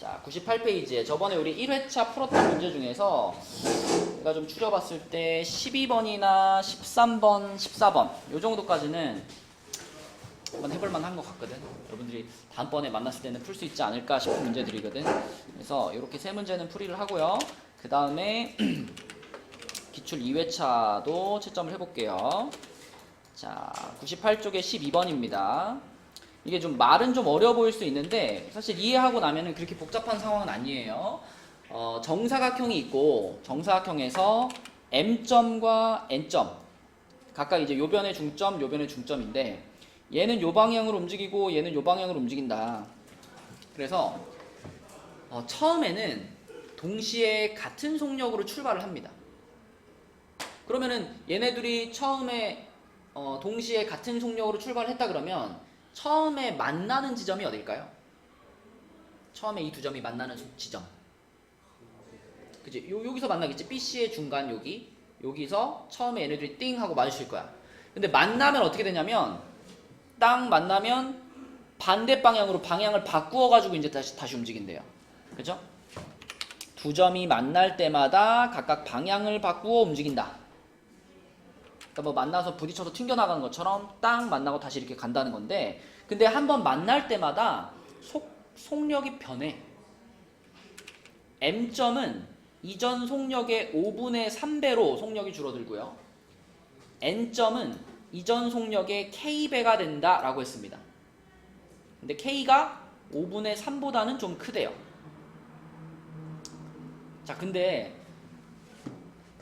자, 98페이지에 저번에 우리 1회차 풀었던 문제 중에서 제가 좀 추려봤을 때 12번이나 13번, 14번 요 정도까지는 한번 해볼만 한 것 같거든. 여러분들이 다음번에 만났을 때는 풀 수 있지 않을까 싶은 문제들이거든. 그래서 이렇게 세 문제는 풀이를 하고요. 그 다음에 기출 2회차도 채점을 해볼게요. 자, 98쪽에 12번입니다. 이게 좀 말은 좀 어려워 보일 수 있는데 사실 이해하고 나면은 그렇게 복잡한 상황은 아니에요. 정사각형이 있고 정사각형에서 M점과 N점 각각 이제 요 변의 중점, 요 변의 중점인데 얘는 요 방향으로 움직이고 얘는 요 방향으로 움직인다. 그래서 처음에는 동시에 같은 속력으로 출발을 합니다. 그러면은 얘네들이 처음에 동시에 같은 속력으로 출발을 했다 그러면 처음에 만나는 지점이 어딜까요? 처음에 이 두 점이 만나는 지점. 그치? 여기서 만나겠지? BC의 중간 여기서 처음에 얘네들이 띵 하고 마주칠 거야. 근데 만나면 어떻게 되냐면 딱 만나면 반대 방향으로 방향을 바꾸어 가지고 이제 다시 움직인대요. 그죠? 두 점이 만날 때마다 각각 방향을 바꾸어 움직인다. 그러니까 뭐 만나서 부딪혀서 튕겨나가는 것처럼 딱 만나고 다시 이렇게 간다는 건데, 근데 한번 만날 때마다 속력이 변해. M점은 이전 속력의 5분의 3배로 속력이 줄어들고요. N점은 이전 속력의 K배가 된다라고 했습니다. 근데 K가 5분의 3보다는 좀 크대요. 자, 근데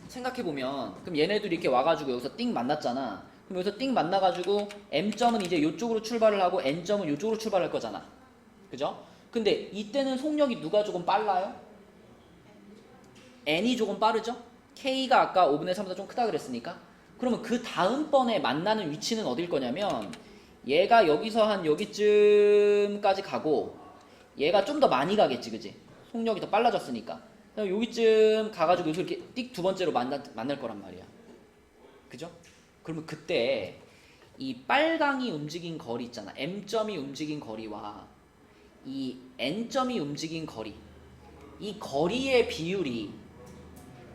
생각해보면 그럼 얘네들이 이렇게 와가지고 여기서 띵 만났잖아. 그럼 여기서 띵 만나가지고 M점은 이제 이쪽으로 출발을 하고 N점은 이쪽으로 출발할 거잖아. 그죠? 근데 이때는 속력이 누가 조금 빨라요? N이 조금 빠르죠? K가 아까 5분의 3보다 좀 크다 그랬으니까. 그러면 그 다음번에 만나는 위치는 어딜 거냐면 얘가 여기서 한 여기쯤까지 가고 얘가 좀 더 많이 가겠지, 그지? 속력이 더 빨라졌으니까. 여기쯤 가가지고 여기서 이렇게 띡 두 번째로 만날 거란 말이야. 그죠? 그러면 그때 이 빨강이 움직인 거리 있잖아. M점이 움직인 거리와 이 N점이 움직인 거리, 이 거리의 비율이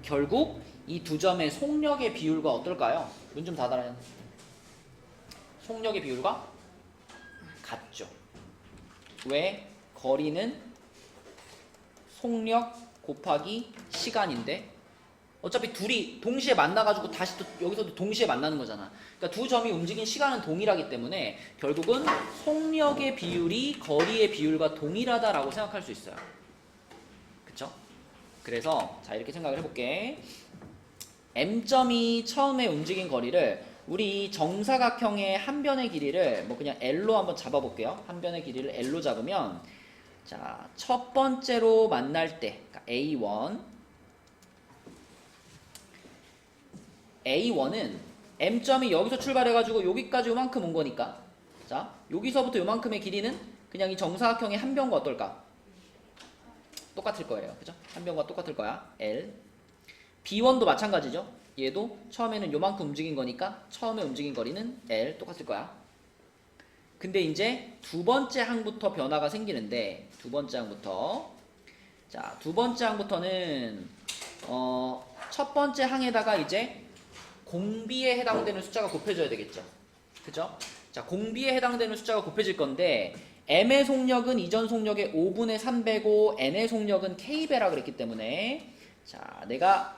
결국 이 두 점의 속력의 비율과 어떨까요? 눈 좀 닫아라. 속력의 비율과 같죠. 왜? 거리는 속력 곱하기 시간인데 어차피 둘이 동시에 만나가지고 다시 또 여기서도 동시에 만나는 거잖아. 그러니까 두 점이 움직인 시간은 동일하기 때문에 결국은 속력의 비율이 거리의 비율과 동일하다라고 생각할 수 있어요. 그쵸? 그래서 자 이렇게 생각을 해볼게. M점이 처음에 움직인 거리를 우리 정사각형의 한 변의 길이를 뭐 그냥 L로 한번 잡아볼게요. 한 변의 길이를 L로 잡으면 자, 첫 번째로 만날 때 그러니까 A1은 M점이 여기서 출발해가지고 여기까지 요만큼 온 거니까 자, 여기서부터 요만큼의 길이는 그냥 이 정사각형의 한 변과 어떨까? 똑같을 거예요. 그죠? 한 변과 똑같을 거야. L. B1도 마찬가지죠. 얘도 처음에는 요만큼 움직인 거니까 처음에 움직인 거리는 L 똑같을 거야. 근데 이제 두 번째 항부터 변화가 생기는데 두 번째 항부터 자, 두 번째 항부터는 첫 번째 항에다가 이제 공비에 해당되는 숫자가 곱해져야 되겠죠. 그죠? 자, 공비에 해당되는 숫자가 곱해질 건데 M의 속력은 이전 속력의 5분의 3배고 N의 속력은 K배라 그랬기 때문에 자, 내가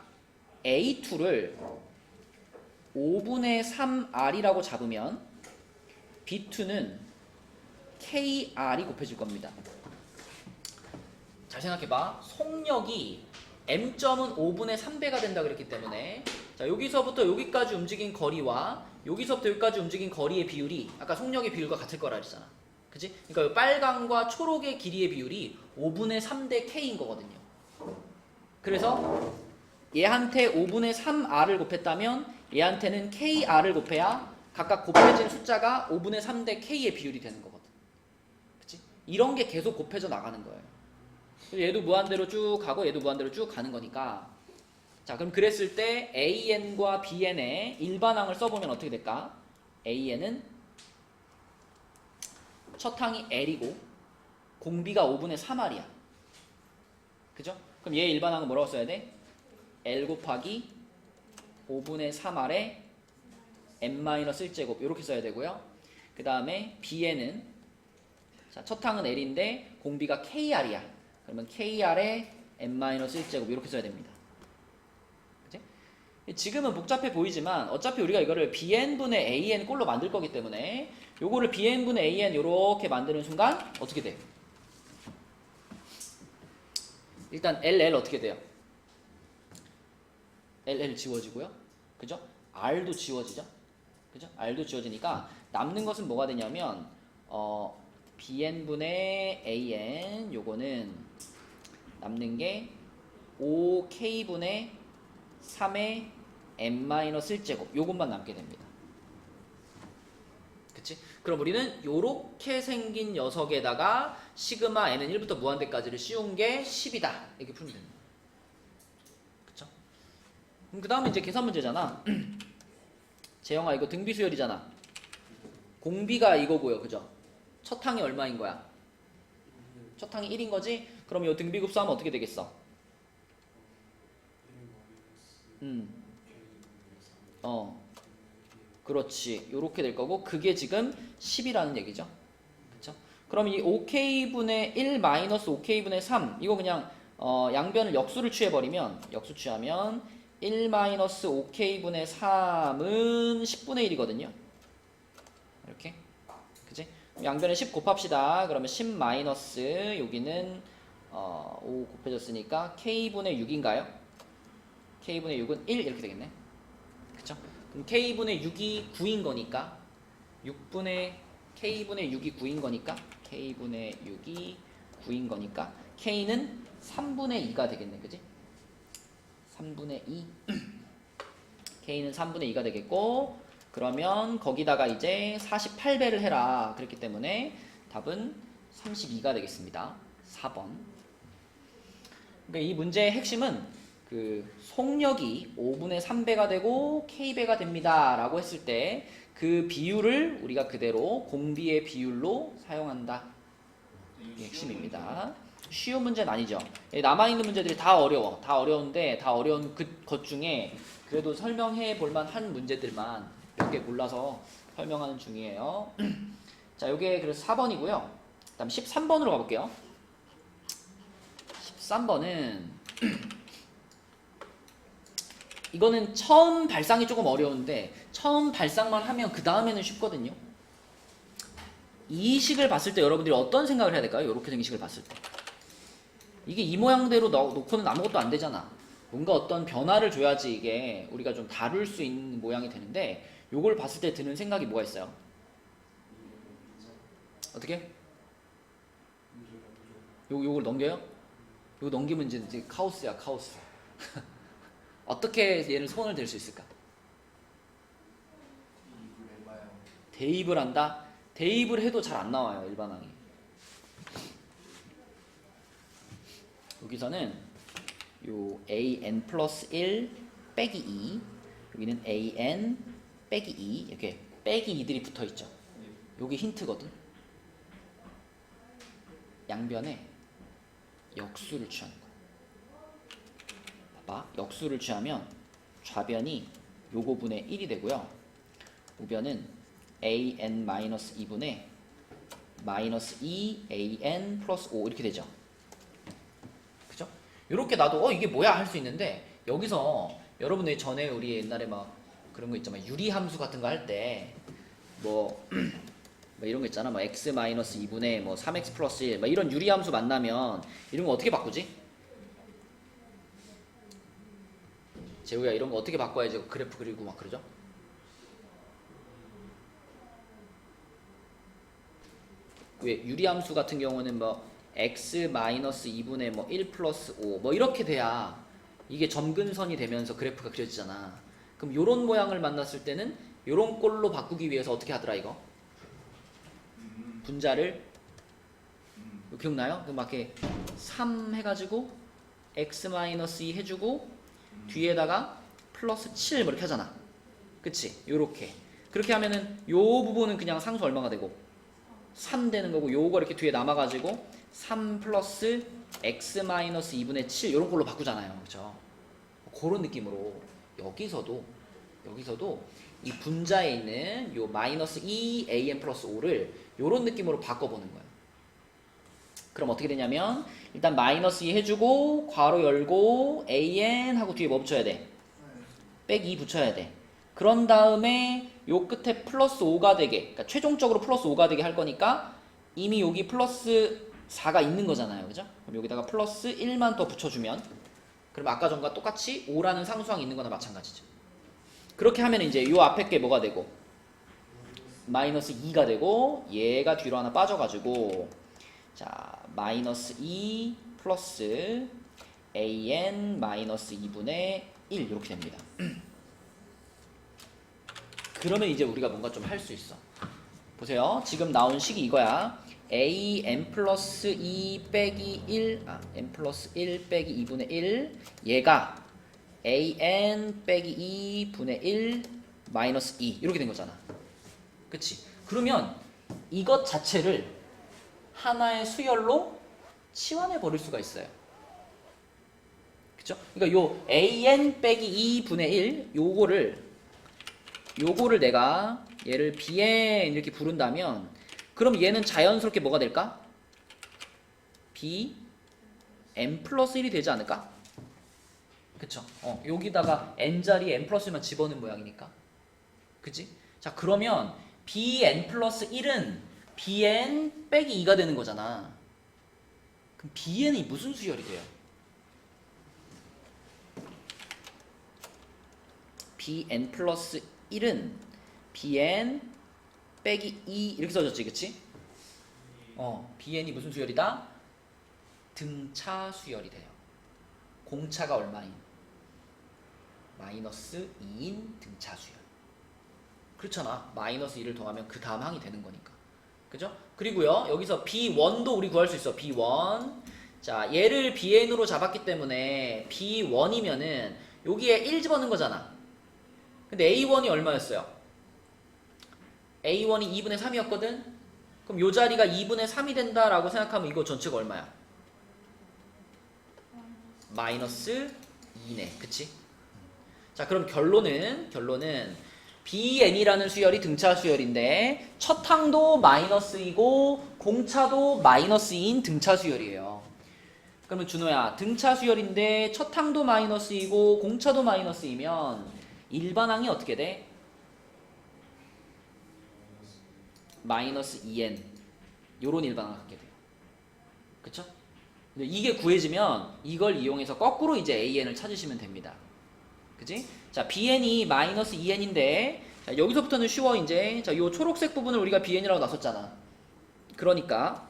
A2를 5분의 3R이라고 잡으면 B2는 KR이 곱해질 겁니다. 잘 생각해봐. 속력이 M점은 5분의 3배가 된다 그랬기 때문에 자 여기서부터 여기까지 움직인 거리와 여기서부터 여기까지 움직인 거리의 비율이 아까 속력의 비율과 같을 거라 했잖아. 그치? 그러니까 빨강과 초록의 길이의 비율이 5분의 3대 K인 거거든요. 그래서 얘한테 5분의 3R을 곱했다면 얘한테는 KR을 곱해야 각각 곱해진 숫자가 5분의 3대 K의 비율이 되는 거거든. 그치? 이런 게 계속 곱해져 나가는 거예요. 얘도 무한대로 쭉 가고 얘도 무한대로 쭉 가는 거니까 자 그럼 그랬을 때 AN과 BN의 일반항을 써보면 어떻게 될까? AN은 첫 항이 L이고 공비가 5분의 3R이야. 그죠? 그럼 얘 일반항은 뭐라고 써야 돼? L 곱하기 5분의 3R에 n-1제곱 이렇게 써야 되고요. 그 다음에 B에는 자, 첫 항은 L인데 공비가 KR이야. 그러면 KR에 n-1제곱 이렇게 써야 됩니다. 그치? 지금은 복잡해 보이지만 어차피 우리가 이거를 bn분의 an 꼴로 만들 거기 때문에 요거를 bn분의 an 요렇게 만드는 순간 어떻게 돼요? 일단 LL 어떻게 돼요? LL 지워지고요. 그죠? R도 지워지죠? 그죠? R도 지워지니까 남는 것은 뭐가 되냐면 bn분의 an 요거는 남는 게 5k분의 3의 n-1제곱 요것만 남게 됩니다. 그치? 그럼 우리는 요렇게 생긴 녀석에다가 시그마 n은 1부터 무한대까지를 씌운 게 10이다 이렇게 풀면 됩니다. 그쵸? 그럼 그 다음에 이제 계산 문제잖아. 재영아 이거 등비수열이잖아. 공비가 이거고요. 그죠? 첫 항이 얼마인 거야? 첫 항이 1인 거지? 그럼 요 등비급수하면 어떻게 되겠어? 그렇지. 요렇게 될 거고 그게 지금 10이라는 얘기죠. 그쵸? 그럼 이 5k분의 1 마이너스 5k분의 3 이거 그냥 양변을 역수를 취해버리면 역수 취하면 1 마이너스 5k분의 3은 10분의 1이거든요. 이렇게. 그치? 양변을 10 곱합시다. 그러면 10 마이너스 여기는 5 곱해졌으니까 k분의 6인가요? k분의 6은 1 이렇게 되겠네. 그쵸? 그럼 k분의 6이 9인 거니까 k분의 6이 9인 거니까 k분의 6이 9인 거니까 k는 3분의 2가 되겠네. 그지? 3분의 2 k는 3분의 2가 되겠고 그러면 거기다가 이제 48배를 해라. 그랬기 때문에 답은 32가 되겠습니다. 4번. 그러니까 이 문제의 핵심은 그 속력이 5분의 3배가 되고 k배가 됩니다 라고 했을 때 그 비율을 우리가 그대로 공비의 비율로 사용한다. 이게 핵심입니다. 쉬운 문제는 아니죠. 남아있는 문제들이 다 어려워. 다 어려운데 다 어려운 것 중에 그래도 설명해 볼만 한 문제들만 몇 개 골라서 설명하는 중이에요. 자, 요게 그래서 4번이고요. 그 다음 13번으로 가볼게요. 13번은 이거는 처음 발상이 조금 어려운데 처음 발상만 하면 그 다음에는 쉽거든요. 이 식을 봤을 때 여러분들이 어떤 생각을 해야 될까요? 이렇게 생긴 식을 봤을 때 이게 이 모양대로 놓고는 아무것도 안 되잖아. 뭔가 어떤 변화를 줘야지 이게 우리가 좀 다룰 수 있는 모양이 되는데 요걸 봤을 때 드는 생각이 뭐가 있어요? 어떻게? 요걸 넘겨요? 요거 넘기면 이제 카오스야 카오스. 어떻게 얘를 손을 댈 수 있을까? 대입을 한다? 대입을 해도 잘 안 나와요 일반항이. 여기서는 요 an 플러스 1 빼기 2 여기는 an 빼기 2 이렇게 빼기 2들이 붙어있죠. 요게 힌트거든. 양변에 역수를 취하는 거야. 봐봐. 역수를 취하면 좌변이 요거분의 1이 되고요. 우변은 an-2분의 마이너스 2an 플러스 5 이렇게 되죠. 그죠? 이렇게 나도 이게 뭐야 할 수 있는데 여기서 여러분들 전에 우리 옛날에 막 그런 거 있잖아요. 유리함수 같은 거 할 때 뭐 이런 거 있잖아. 뭐 x 마이너스 2분의 뭐 3x 플러스 1 이런 유리함수 만나면 이런 거 어떻게 바꾸지? 재우야 이런 거 어떻게 바꿔야지 그래프 그리고 막 그러죠? 왜 유리함수 같은 경우는 뭐 x 마이너스 2분의 뭐 1 플러스 5 뭐 이렇게 돼야 이게 점근선이 되면서 그래프가 그려지잖아. 그럼 요런 모양을 만났을 때는 요런 꼴로 바꾸기 위해서 어떻게 하더라 이거? 분자를 기억나요? 막 이렇게 3 해가지고 x 마이너스 2 해주고 뒤에다가 플러스 7 뭐 이렇게 하잖아. 그치? 요렇게 그렇게 하면은 요 부분은 그냥 상수 얼마가 되고 3 되는 거고 요거 이렇게 뒤에 남아가지고 3 플러스 x 마이너스 2분의 7 이런 걸로 바꾸잖아요. 그렇죠? 그런 느낌으로 여기서도 이 분자에 있는 요 마이너스 2an 플러스 5를 이런 느낌으로 바꿔보는 거예요. 그럼 어떻게 되냐면 일단 마이너스 2 해주고 괄호 열고 an 하고 뒤에 뭐 붙여야 돼? 빼기 2 붙여야 돼. 그런 다음에 요 끝에 플러스 5가 되게, 그러니까 최종적으로 플러스 5가 되게 할 거니까 이미 여기 플러스 4가 있는 거잖아요. 그죠? 그럼 여기다가 플러스 1만 더 붙여주면 그럼 아까 전과 똑같이 5라는 상수항이 있는 거나 마찬가지죠. 그렇게 하면 이제 요 앞에 게 뭐가 되고 마이너스 2가 되고 얘가 뒤로 하나 빠져가지고 자 마이너스 2 플러스 an 마이너스 2분의 1 이렇게 됩니다. 그러면 이제 우리가 뭔가 좀 할 수 있어. 보세요. 지금 나온 식이 이거야. a n 플러스 2 빼기 1 n 플러스 1 빼기 2분의 1 얘가 an 빼기 2분의 1 마이너스 2 이렇게 된 거잖아. 그치? 그러면 이것 자체를 하나의 수열로 치환해 버릴 수가 있어요. 그쵸? 그러니까 요 an 빼기 2분의 1 요거를 내가 얘를 bn 이렇게 부른다면 그럼 얘는 자연스럽게 뭐가 될까? bn 플러스 1이 되지 않을까? 그쵸? 여기다가 n자리에 n 플러스 1만 집어넣은 모양이니까. 그치? 자 그러면 bn 플러스 1은 bn 빼기 2가 되는 거잖아. 그럼 bn이 무슨 수열이 돼요? bn 플러스 1은 bn 빼기 2 이렇게 써졌지, 그치? bn이 무슨 수열이다? 등차 수열이 돼요. 공차가 얼마인? 마이너스 2인 등차 수열. 그렇잖아. 마이너스 2를 더하면 그 다음 항이 되는 거니까. 그죠? 그리고요, 여기서 b1도 우리 구할 수 있어. b1. 자, 얘를 bn으로 잡았기 때문에 b1이면은 여기에 1 집어넣은 거잖아. 근데 A1이 얼마였어요? A1이 2분의 3이었거든? 그럼 요 자리가 2분의 3이 된다라고 생각하면 이거 전체가 얼마야? 마이너스 2네. 그치? 자, 그럼 결론은 BN이라는 수열이 등차 수열인데 첫 항도 마이너스이고 공차도 마이너스인 등차 수열이에요. 그러면 준호야, 등차 수열인데 첫 항도 마이너스이고 공차도 마이너스이면 일반항이 어떻게 돼? 마이너스 2n 요런 일반항을 갖게 돼요. 그쵸? 근데 이게 구해지면 이걸 이용해서 거꾸로 이제 an을 찾으시면 됩니다. 그치? 자, bn이 마이너스 2n인데 자, 여기서부터는 쉬워. 이제 자, 요 초록색 부분을 우리가 bn이라고 놨었잖아. 그러니까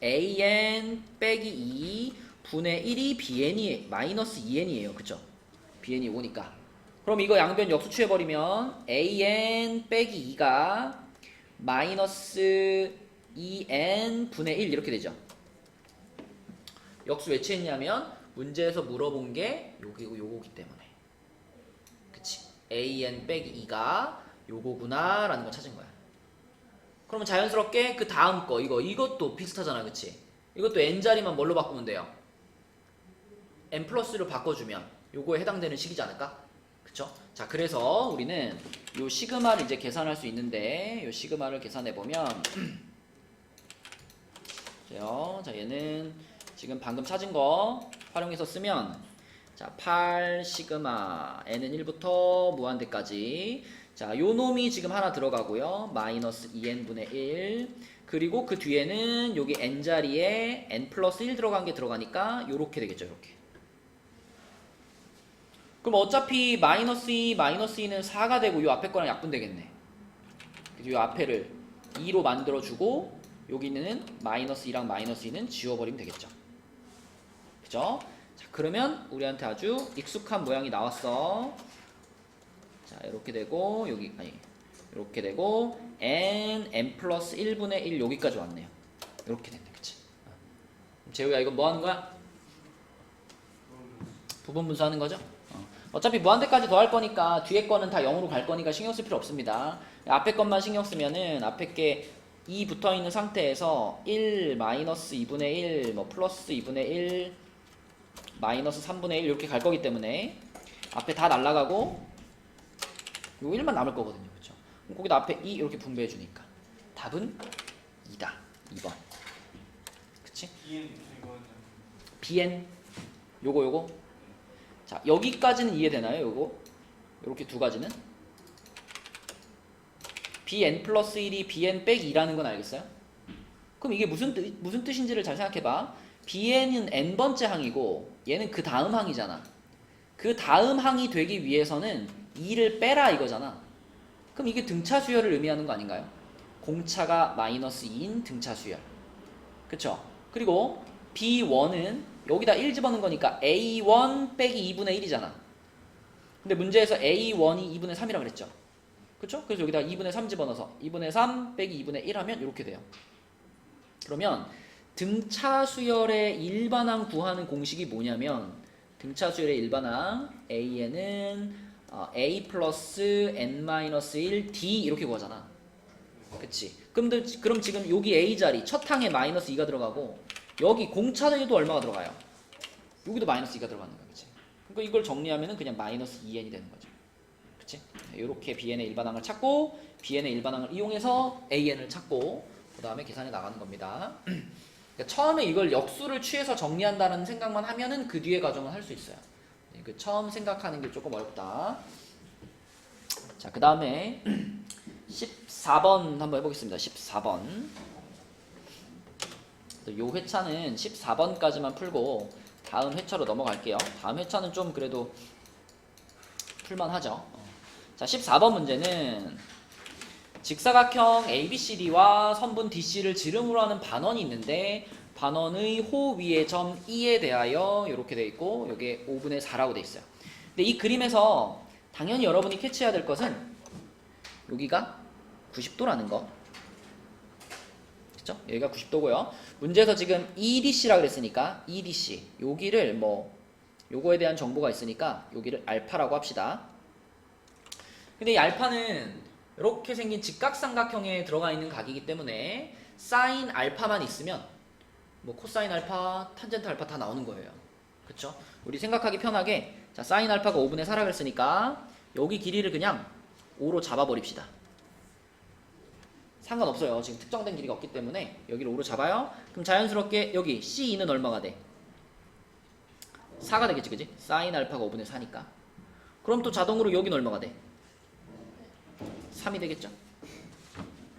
an 빼기 2 분의 1이 bn이 마이너스 2n이에요. 그쵸? bn이 5니까. 그럼 이거 양변 역수 취해버리면 an 빼기 2가 마이너스 2n 분의 1 이렇게 되죠. 역수 왜 취했냐면 문제에서 물어본 게 요기고 요거기 때문에. 그치? an 빼기 2가 요거구나 라는 걸 찾은 거야. 그러면 자연스럽게 그 다음 거 이것도 비슷하잖아. 그치? 이것도 n자리만 뭘로 바꾸면 돼요? n 플러스로 바꿔주면 요거에 해당되는 식이지 않을까? 그쵸? 자, 그래서 우리는 요 시그마를 이제 계산할 수 있는데 요 시그마를 계산해 보면 자, 얘는 지금 방금 찾은 거 활용해서 쓰면 자, 8 시그마 n은 1부터 무한대까지 자, 요 놈이 지금 하나 들어가고요. 마이너스 2n분의 1 그리고 그 뒤에는 여기 n자리에 n 플러스 1 들어간 게 들어가니까 요렇게 되겠죠. 요렇게. 그럼 어차피 마이너스 2, 마이너스 2는 4가 되고 요 앞에 거랑 약분되겠네. 그래서 요 앞에를 2로 만들어주고 여기는 마이너스 2랑 마이너스 2는 지워버리면 되겠죠. 그죠? 자, 그러면 우리한테 아주 익숙한 모양이 나왔어. 자, 이렇게 되고 여기 이렇게 되고 n 플러스 1분의 1 여기까지 왔네요. 이렇게 됐네. 그치? 재우야, 이거 뭐 하는 거야? 부분 분수하는 거죠? 어차피 무한대까지 더 할 거니까 뒤에 거는 다 0으로 갈 거니까 신경 쓸 필요 없습니다. 앞에 것만 신경 쓰면은 앞에 게 2 붙어있는 상태에서 1 마이너스 2분의 1 뭐 플러스 2분의 1 마이너스 3분의 1 이렇게 갈 거기 때문에 앞에 다 날라가고 요 1만 남을 거거든요. 그렇죠? 그럼 거기다 앞에 2 이렇게 분배해 주니까 답은 2다. 2번. 그치? bn 요거 자 여기까지는 이해되나요? 요거 요렇게 두 가지는 bn 플러스 1이 bn 빼기 2라는 건 알겠어요? 그럼 이게 무슨 뜻인지를 잘 생각해봐. bn은 n번째 항이고 얘는 그 다음 항이잖아. 그 다음 항이 되기 위해서는 2를 빼라 이거잖아. 그럼 이게 등차 수열을 의미하는 거 아닌가요? 공차가 마이너스 2인 등차 수열. 그쵸? 그리고 b1은 여기다 1 집어넣은 거니까 a1 빼기 2분의 1이잖아. 근데 문제에서 a1이 2분의 3이라 그랬죠? 그쵸? 그래서 여기다 2분의 3 집어넣어서 2분의 3 빼기 2분의 1 하면 이렇게 돼요. 그러면 등차 수열의 일반항 구하는 공식이 뭐냐면 등차 수열의 일반항 a는 a 플러스 n-1 d 이렇게 구하잖아. 그치? 그럼 지금 여기 a 자리 첫 항에 마이너스 2가 들어가고 여기 공차에도 얼마가 들어가요? 여기도 마이너스 2가 들어가는 거야. 그치? 그러니까 이걸 정리하면은 그냥 마이너스 2n이 되는 거죠. 그치? 이렇게 bn의 일반항을 찾고 bn의 일반항을 이용해서 an을 찾고 그 다음에 계산해 나가는 겁니다. 그러니까 처음에 이걸 역수를 취해서 정리한다는 생각만 하면은 그 뒤에 과정은 할 수 있어요. 그 처음 생각하는 게 조금 어렵다. 자, 그 다음에 14번 한번 해보겠습니다. 14번. 요 회차는 14번까지만 풀고 다음 회차로 넘어갈게요. 다음 회차는 좀 그래도 풀만하죠. 자, 14번 문제는 직사각형 ABCD와 선분 DC를 지름으로 하는 반원이 있는데 반원의 호 위의 점 E에 대하여 이렇게 돼 있고 여기에 5분의 4라고 돼 있어요. 근데 이 그림에서 당연히 여러분이 캐치해야 될 것은 여기가 90도라는 거. 그쵸? 여기가 90도고요. 문제에서 지금 EDC라고 그랬으니까 EDC 여기를 뭐 요거에 대한 정보가 있으니까 여기를 알파라고 합시다. 근데 이 알파는 이렇게 생긴 직각삼각형에 들어가 있는 각이기 때문에 사인 알파만 있으면 뭐 코사인 알파, 탄젠트 알파 다 나오는 거예요. 그쵸? 우리 생각하기 편하게 자 사인 알파가 5분의 4라고 했으니까 여기 길이를 그냥 5로 잡아버립시다. 상관없어요. 지금 특정된 길이가 없기 때문에 여기를 5로 잡아요. 그럼 자연스럽게 여기 C2는 얼마가 돼? 4가 되겠지, 그지? 사인 알파가 5분의 4니까. 그럼 또 자동으로 여기는 얼마가 돼? 3이 되겠죠?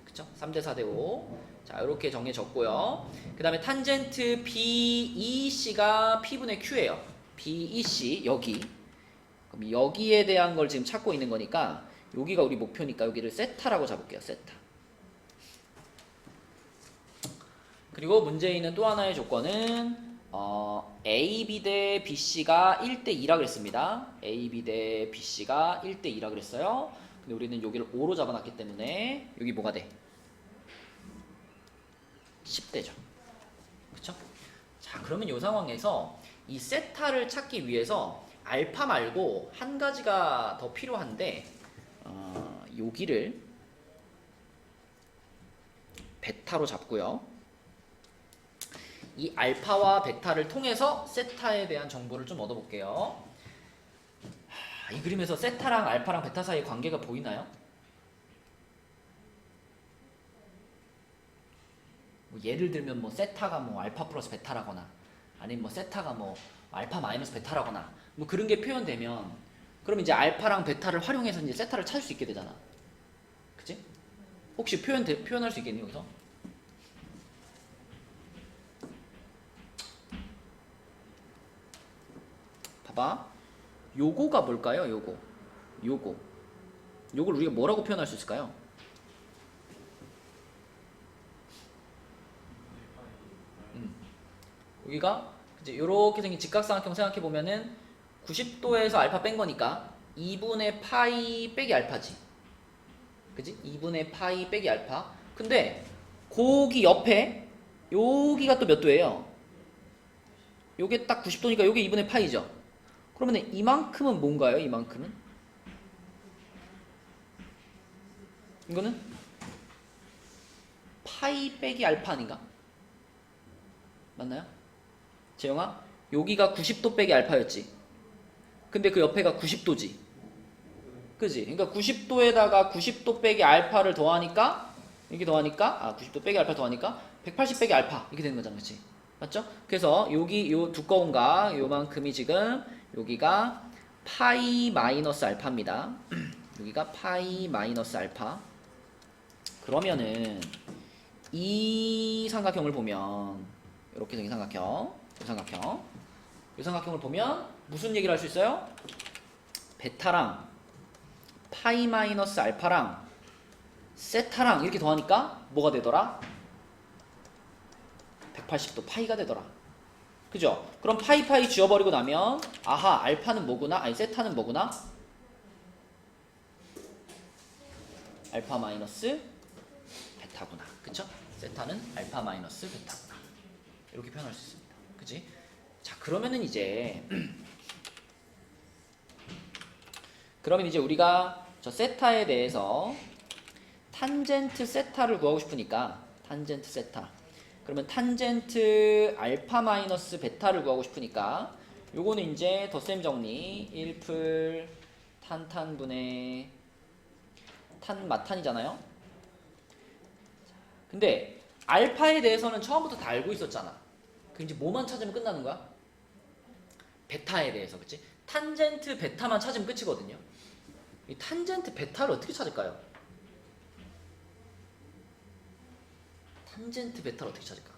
그쵸? 3대 4대 5. 자, 이렇게 정해졌고요. 그 다음에 탄젠트 BEC가 P분의 Q예요. BEC, 여기. 그럼 여기에 대한 걸 지금 찾고 있는 거니까 여기가 우리 목표니까 여기를 세타라고 잡을게요. 세타. 그리고 문제에 있는 또 하나의 조건은 AB 대 BC가 1대 2라 그랬습니다. AB 대 BC가 1대 2라 그랬어요. 근데 우리는 여기를 5로 잡아놨기 때문에 여기 뭐가 돼? 10대죠. 그쵸? 자, 그러면 이 상황에서 이 세타를 찾기 위해서 알파 말고 한 가지가 더 필요한데 여기를 베타로 잡고요. 이 알파와 베타를 통해서 세타에 대한 정보를 좀 얻어볼게요. 이 그림에서 세타랑 알파랑 베타 사이의 관계가 보이나요? 뭐 예를 들면 뭐 세타가 뭐 알파 플러스 베타라거나 아니면 뭐 세타가 뭐 알파 마이너스 베타라거나 뭐 그런 게 표현되면 그럼 이제 알파랑 베타를 활용해서 이제 세타를 찾을 수 있게 되잖아. 그치? 혹시 표현할 수 있겠니 여기서? 봐봐. 요거가 뭘까요? 요걸 우리가 뭐라고 표현할 수 있을까요? 여기가 이제 이렇게 생긴 직각삼각형 생각해 보면은 90도에서 알파 뺀 거니까 2분의 파이 빼기 알파지. 그지? 2분의 파이 빼기 알파. 근데 거기 옆에 여기가 또 몇 도예요? 요게 딱 90도니까 요게 2분의 파이죠. 그러면 이만큼은 뭔가요? 이만큼은? 이거는 파이 빼기 알파 아닌가? 맞나요? 재영아? 여기가 90도 빼기 알파였지. 근데 그 옆에가 90도지. 그지? 그러니까 90도에다가 90도 빼기 알파를 더하니까 이렇게 더하니까 90도 빼기 알파 더하니까 180 빼기 알파 이렇게 되는 거잖아. 그치? 맞죠? 그래서 여기 요 두꺼운 각 요만큼이 지금 여기가 파이 마이너스 알파입니다. 여기가 파이 마이너스 알파. 그러면은 이 삼각형을 보면 이렇게 생긴 삼각형, 이 삼각형을 보면 무슨 얘기를 할 수 있어요? 베타랑 파이 마이너스 알파랑 세타랑 이렇게 더하니까 뭐가 되더라? 180도 파이가 되더라. 그죠? 그럼 파이 지워버리고 나면 아하 알파는 뭐구나? 아니 세타는 뭐구나? 알파 마이너스 베타구나. 그쵸? 세타는 알파 마이너스 베타구나. 이렇게 표현할 수 있습니다. 그치? 자 그러면은 이제 우리가 저 세타에 대해서 탄젠트 세타를 구하고 싶으니까 탄젠트 세타 그러면 탄젠트 알파 마이너스 베타를 구하고 싶으니까 요거는 이제 덧셈 정리 1풀 탄분의 탄 마탄이잖아요. 근데 알파에 대해서는 처음부터 다 알고 있었잖아. 그럼 이제 뭐만 찾으면 끝나는 거야? 베타에 대해서. 그치? 탄젠트 베타만 찾으면 끝이거든요. 이 탄젠트 베타를 어떻게 찾을까요? 탄젠트 베타를 어떻게 찾을까?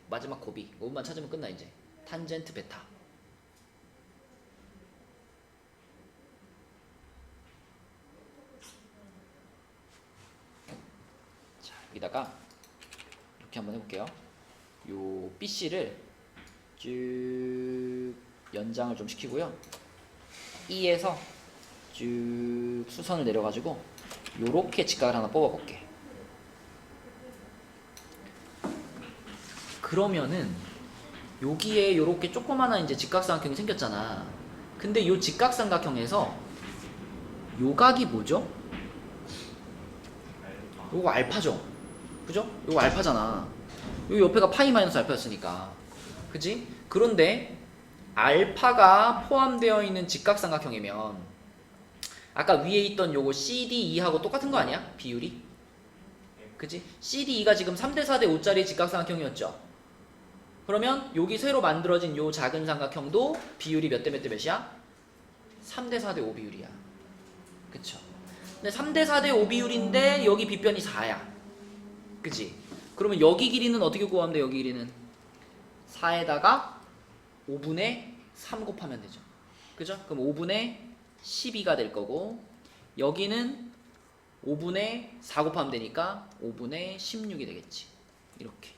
마지막 고비. 이것만 찾으면 끝나 이제. 탄젠트 베타. 자, 여기다가 이렇게 한번 해볼게요. 요 BC를 쭉 연장을 좀 시키고요. E에서 쭉 수선을 내려가지고 요렇게 직각을 하나 뽑아볼게. 그러면은 여기에 요렇게 조그마한 이제 직각삼각형이 생겼잖아. 근데 요 직각삼각형에서 요 각이 뭐죠? 요거 알파죠. 그죠? 요거 알파잖아. 요 옆에가 파이 마이너스 알파였으니까. 그지? 그런데 알파가 포함되어 있는 직각삼각형이면 아까 위에 있던 요거 CDE하고 똑같은 거 아니야? 비율이? 그치? CDE가 지금 3대 4대 5짜리 직각삼각형이었죠? 그러면 여기 새로 만들어진 요 작은 삼각형도 비율이 몇 대 몇 대 몇이야? 3대 4대 5 비율이야. 그쵸? 근데 3대 4대 5 비율인데 여기 빗변이 4야. 그치? 그러면 여기 길이는 어떻게 구하면 돼? 여기 길이는 4에다가 5분의 3 곱하면 되죠. 그죠? 그럼 5분의 12가 될 거고 여기는 5분의 4 곱하면 되니까 5분의 16이 되겠지. 이렇게.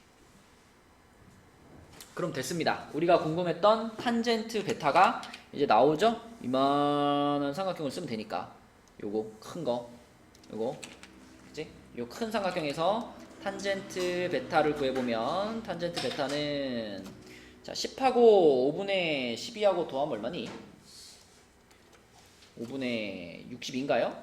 그럼 됐습니다. 우리가 궁금했던 탄젠트 베타가 이제 나오죠? 이만한 삼각형을 쓰면 되니까 요거 큰 거 요거 그치? 요 큰 삼각형에서 탄젠트 베타를 구해보면 탄젠트 베타는 자 10하고 5분의 12하고 더하면 얼마니? 5분의 60인가요?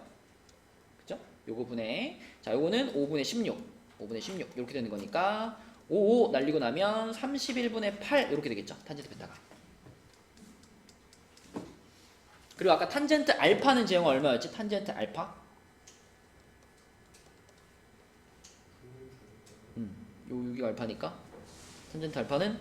그죠? 요거 분의 자 요거는 5분의 16 5분의 16 이렇게 되는 거니까 5 날리고 나면 31분의 8 이렇게 되겠죠. 탄젠트 베타가. 그리고 아까 탄젠트 알파는 제형은 얼마였지? 탄젠트 알파? 여기가 알파니까 탄젠트 알파는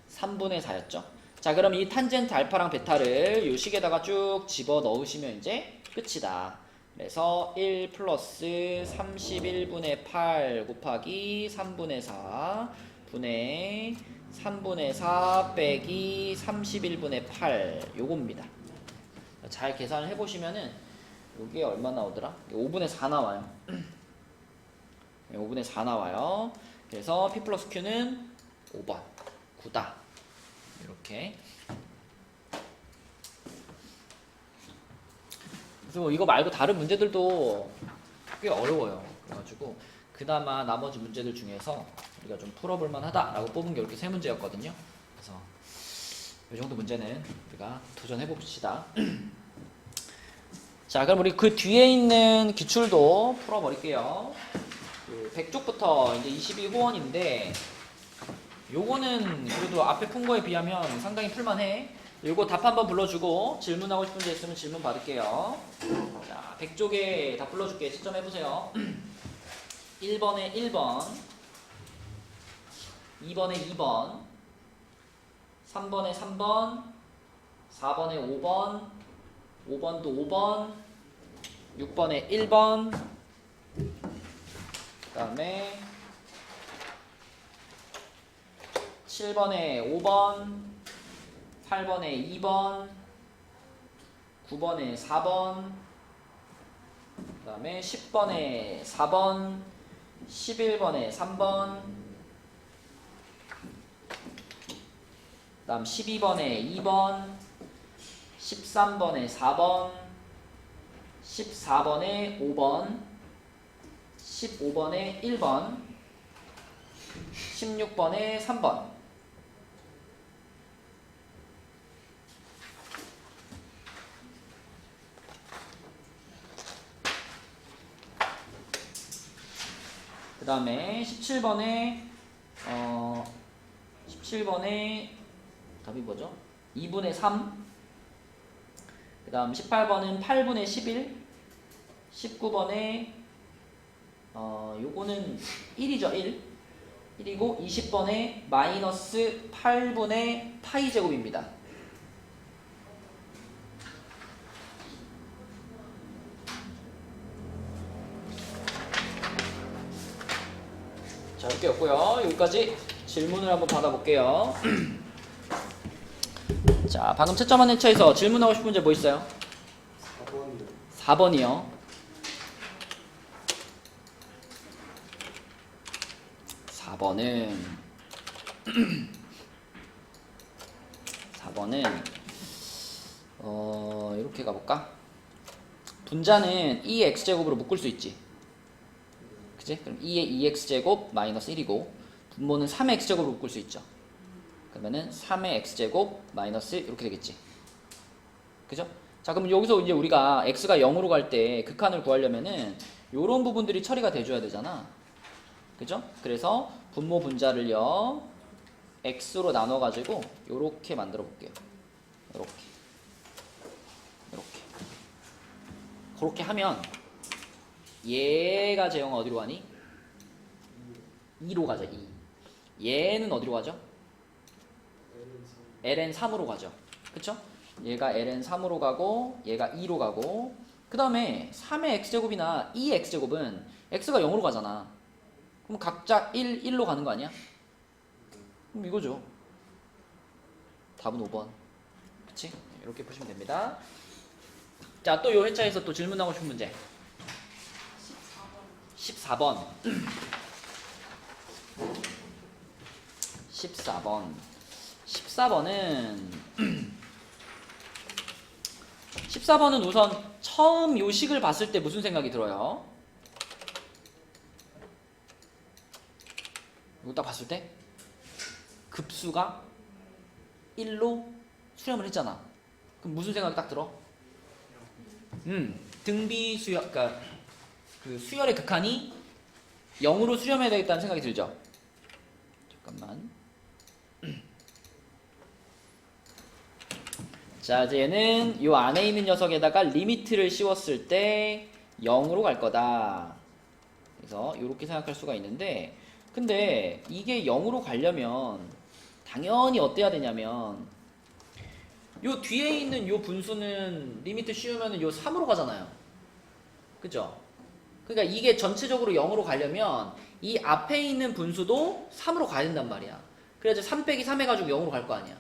3분의 4였죠. 자 그럼 이 탄젠트 알파랑 베타를 이 식에다가 쭉 집어 넣으시면 이제 끝이다. 그래서 1 플러스 31분의 8 곱하기 3분의 4 분의 3분의 4 빼기 31분의 8 요겁니다. 잘 계산을 해보시면은 요게 얼마 나오더라? 5분의 4 나와요. 5분의 4 나와요. 그래서 P 플러스 Q는 5번 9다. 이렇게. 그래서 이거 말고 다른 문제들도 꽤 어려워요. 그래가지고 그나마 나머지 문제들 중에서 우리가 좀 풀어볼만 하다라고 뽑은 게 이렇게 세 문제였거든요. 그래서 이 정도 문제는 우리가 도전해 봅시다. 자, 그럼 우리 그 뒤에 있는 기출도 풀어버릴게요. 그 100쪽부터 이제 22호원인데 요거는 그래도 앞에 푼 거에 비하면 상당히 풀만해. 요거 답 한번 불러주고 질문하고 싶은 데 있으면 질문 받을게요. 자, 100쪽에 답 불러줄게. 채점해보세요. 1번에 1번, 2번에 2번, 3번에 3번, 4번에 5번, 5번도 5번, 6번에 1번, 그 다음에 7번에 5번, 8번에 2번, 9번에 4번, 그 다음에 10번에 4번, 11번에 3번, 그 다음 12번에 2번, 13번에 4번, 14번에 5번, 15번에 1번, 16번에 3번. 그 다음에 17번에 답이 뭐죠? 2분의 3. 그 다음 18번은 8분의 11. 19번에 요거는 1이죠. 1. 1이고 20번에 마이너스 8분의 파이 제곱입니다. 자, 이렇게 였고요. 여기까지 질문을 한번 받아볼게요. 자, 방금 채점한 회차에서 질문하고 싶은 문제 뭐 있어요? 4번이요. 4번은 이렇게 가볼까? 분자는 2x제곱으로 묶을 수 있지. 그치? 그럼 2의 2x제곱 마이너스 1이고 분모는 3x제곱으로 묶을 수 있죠. 그러면은 3의 x제곱 마이너스 이렇게 되겠지. 그죠? 자, 그럼 여기서 이제 우리가 x가 0으로 갈 때 극한을 구하려면은 요런 부분들이 처리가 돼줘야 되잖아. 그죠? 그래서 분모 분자를요 x로 나눠가지고 요렇게 만들어 볼게요. 요렇게 그렇게 하면 얘가 제형 어디로 가니? 2로 가죠. 2. 얘는 어디로 가죠? ln3으로 가죠. 그쵸? 얘가 ln3으로 가고 얘가 2로 가고 그 다음에 3의 x제곱이나 2의 x제곱은 x가 0으로 가잖아. 그럼 각자 1로 가는 거 아니야? 그럼 이거죠. 답은 5번. 그치? 이렇게 보시면 됩니다. 자, 또 요 회차에서 또 질문하고 싶은 문제 14번 14번은 우선 처음 요식을 봤을 때 무슨 생각이 들어요? 이거 딱 봤을 때 급수가 1로 수렴을 했잖아. 그럼 무슨 생각이 딱 들어? 등비 수열, 그러니까 그 수열의 극한이 0으로 수렴해야 되겠다는 생각이 들죠? 잠깐만. 자, 이제 얘는 요 안에 있는 녀석에다가 리미트를 씌웠을 때 0으로 갈 거다. 그래서 이렇게 생각할 수가 있는데, 근데 이게 0으로 가려면 당연히 어때야 되냐면 요 뒤에 있는 요 분수는 리미트 씌우면 요 3으로 가잖아요. 그죠? 그러니까 이게 전체적으로 0으로 가려면 이 앞에 있는 분수도 3으로 가야 된단 말이야. 그래야지 3 빼기 3 해가지고 0으로 갈 거 아니야.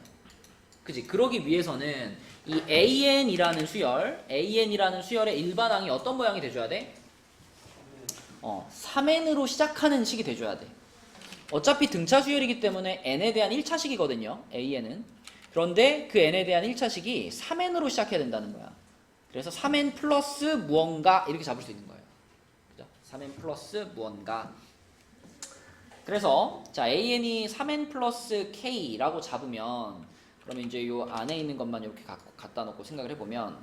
그치? 그러기 위해서는 이 AN이라는 수열의 일반항이 어떤 모양이 돼줘야 돼? 3n으로 시작하는 식이 돼줘야 돼. 어차피 등차 수열이기 때문에 n에 대한 1차식이거든요. AN은. 그런데 그 n에 대한 1차식이 3n으로 시작해야 된다는 거야. 그래서 3n 플러스 무언가 이렇게 잡을 수 있는 거예요. 그죠? 3n 플러스 무언가. 그 그래서 자 an이 3n 플러스 k라고 잡으면 그러면 이제 요 안에 있는 것만 이렇게 갖다 놓고 생각을 해보면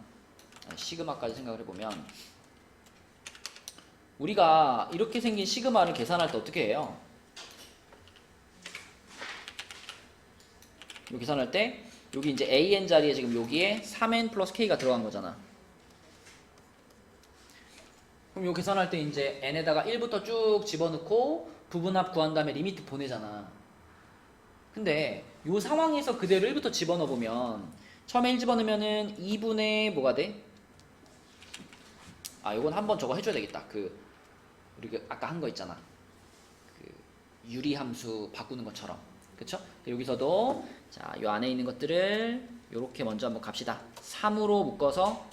시그마까지 생각을 해보면 우리가 이렇게 생긴 시그마를 계산할 때 어떻게 해요? 요 계산할 때 여기 이제 an 자리에 지금 여기에 3n 플러스 k가 들어간 거잖아. 그럼 요 계산할 때 이제 n에다가 1부터 쭉 집어넣고 부분합 구한 다음에 리미트 보내잖아. 근데 요 상황에서 그대로 1부터 집어넣어보면 처음에 1 집어넣으면은 2분의 뭐가 돼? 아 요건 한번 저거 해줘야 되겠다. 우리 아까 한 거 있잖아. 유리함수 바꾸는 것처럼. 그쵸? 여기서도 자 요 안에 있는 것들을 요렇게 먼저 한번 갑시다. 3으로 묶어서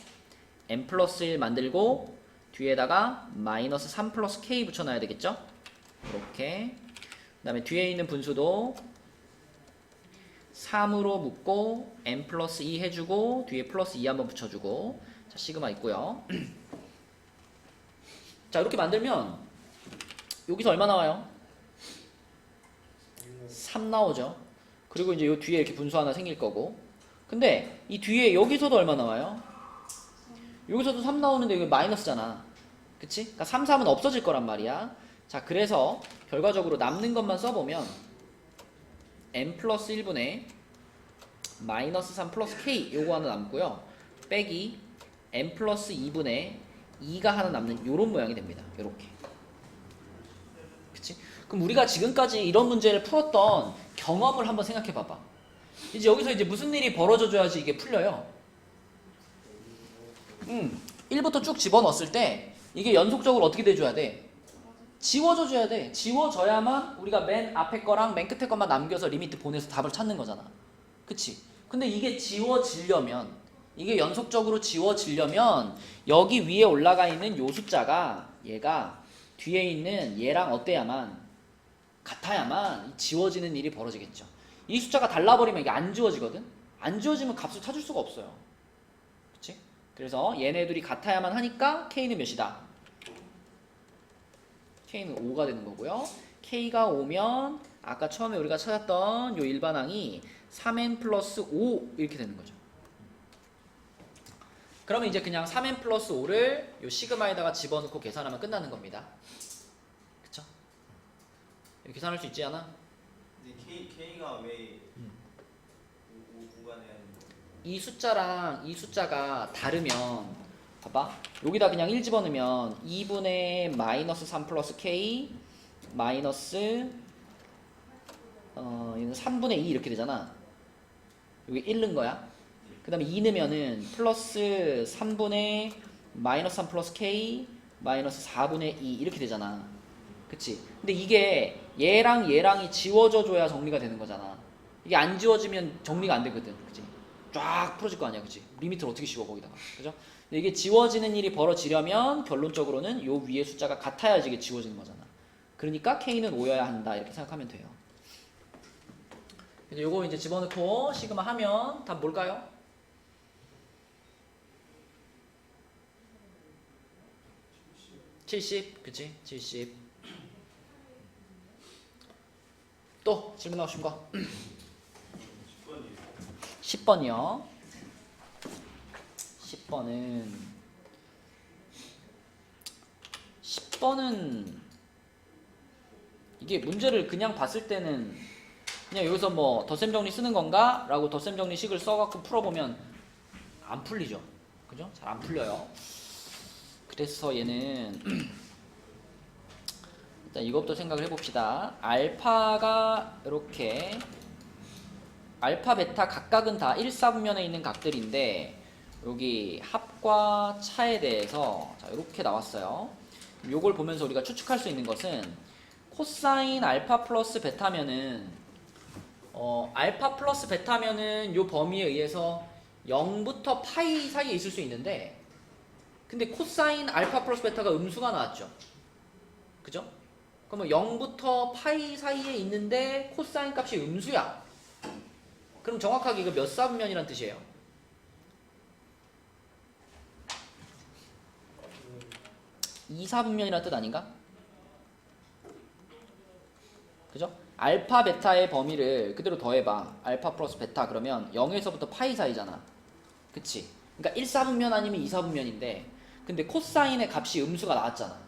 n 플러스 1 만들고 뒤에다가 마이너스 3 플러스 k 붙여놔야 되겠죠? 이렇게. 그 다음에 뒤에 있는 분수도 3으로 묶고 n 플러스 2 해주고 뒤에 플러스 2 한번 붙여주고 자 시그마 있고요. 자 이렇게 만들면 여기서 얼마 나와요? 3 나오죠. 그리고 이제 요 뒤에 이렇게 분수 하나 생길 거고 근데 이 뒤에 여기서도 얼마 나와요? 여기서도 3 나오는데 여기 마이너스잖아. 그치? 그러니까 3, 3은 없어질 거란 말이야. 자 그래서 결과적으로 남는 것만 써보면 n 플러스 1분의 마이너스 3 플러스 k 요거 하나 남고요. 빼기 n 플러스 2분의 2가 하나 남는 요런 모양이 됩니다. 요렇게. 그치? 그럼 우리가 지금까지 이런 문제를 풀었던 경험을 한번 생각해 봐봐. 이제 여기서 이제 무슨 일이 벌어져 줘야지 이게 풀려요. 1부터 쭉 집어넣었을 때 이게 연속적으로 어떻게 돼줘야 돼? 지워져 줘야 돼. 지워져야만 우리가 맨 앞에 거랑 맨 끝에 것만 남겨서 리미트 보내서 답을 찾는 거잖아. 그치? 근데 이게 지워지려면 이게 연속적으로 지워지려면 여기 위에 올라가 있는 요 숫자가 얘가 뒤에 있는 얘랑 어때야만 같아야만 지워지는 일이 벌어지겠죠. 이 숫자가 달라버리면 이게 안 지워지거든. 안 지워지면 값을 찾을 수가 없어요. 그치? 그래서 얘네들이 같아야만 하니까 K는 몇이다? K는 5가 되는 거고요. K가 5면 아까 처음에 우리가 찾았던 요 일반항이 3n 플러스 5 이렇게 되는 거죠. 그러면 이제 그냥 3n 플러스 5를 요 시그마에다가 집어넣고 계산하면 끝나는 겁니다. 그쵸? 계산할 수 있지 않아? 근데 K가 왜 5가 돼야 되는 거야? 이 숫자랑 이 숫자가 다르면 봐봐 여기다 그냥 1 집어넣으면 2분의 마이너스 3 플러스 k 마이너스 얘는 3분의 2 이렇게 되잖아. 여기 1 넣은 거야. 그 다음에 2 넣으면은 플러스 3분의 마이너스 3 플러스 k 마이너스 4분의 2 이렇게 되잖아. 그치? 근데 이게 얘랑 얘랑이 지워져 줘야 정리가 되는 거잖아. 이게 안 지워지면 정리가 안 되거든. 그치? 쫙 풀어질 거 아니야. 그치? 리미트를 어떻게 씌워 거기다가. 그죠? 근데 이게 지워지는 일이 벌어지려면 결론적으로는 요 위에 숫자가 같아야지 이게 지워지는 거잖아. 그러니까 K는 5여야 한다. 이렇게 생각하면 돼요. 그래서 요거 이제 집어넣고 시그마 하면 답 뭘까요? 70. 그치? 70. 또 질문 나오신 거? 10번이요. 10번은 이게 문제를 그냥 봤을 때는 그냥 여기서 뭐 덧셈 정리 쓰는 건가? 라고 덧셈 정리식을 써갖고 풀어보면 안 풀리죠. 그죠? 잘 안 풀려요. 그래서 얘는 일단 이것부터 생각을 해봅시다. 알파가 이렇게 알파, 베타 각각은 다 1사분면에 있는 각들인데 여기 합과 차에 대해서 자, 이렇게 나왔어요. 요걸 보면서 우리가 추측할 수 있는 것은 코사인 알파 플러스 베타면은 알파 플러스 베타면은 요 범위에 의해서 0부터 파이 사이에 있을 수 있는데 근데 코사인 알파 플러스 베타가 음수가 나왔죠. 그죠? 그러면 0부터 파이 사이에 있는데 코사인 값이 음수야. 그럼 정확하게 이거 몇 사분면이란 뜻이에요? 이사분면이란 뜻 아닌가? 알파 베타의 범위를 그대로 더해봐. 알파 플러스 베타 그러면 0에서부터 파이 사이잖아. 그치? 그러니까 1사분면 아니면 2사분면인데 근데 코사인의 값이 음수가 나왔잖아.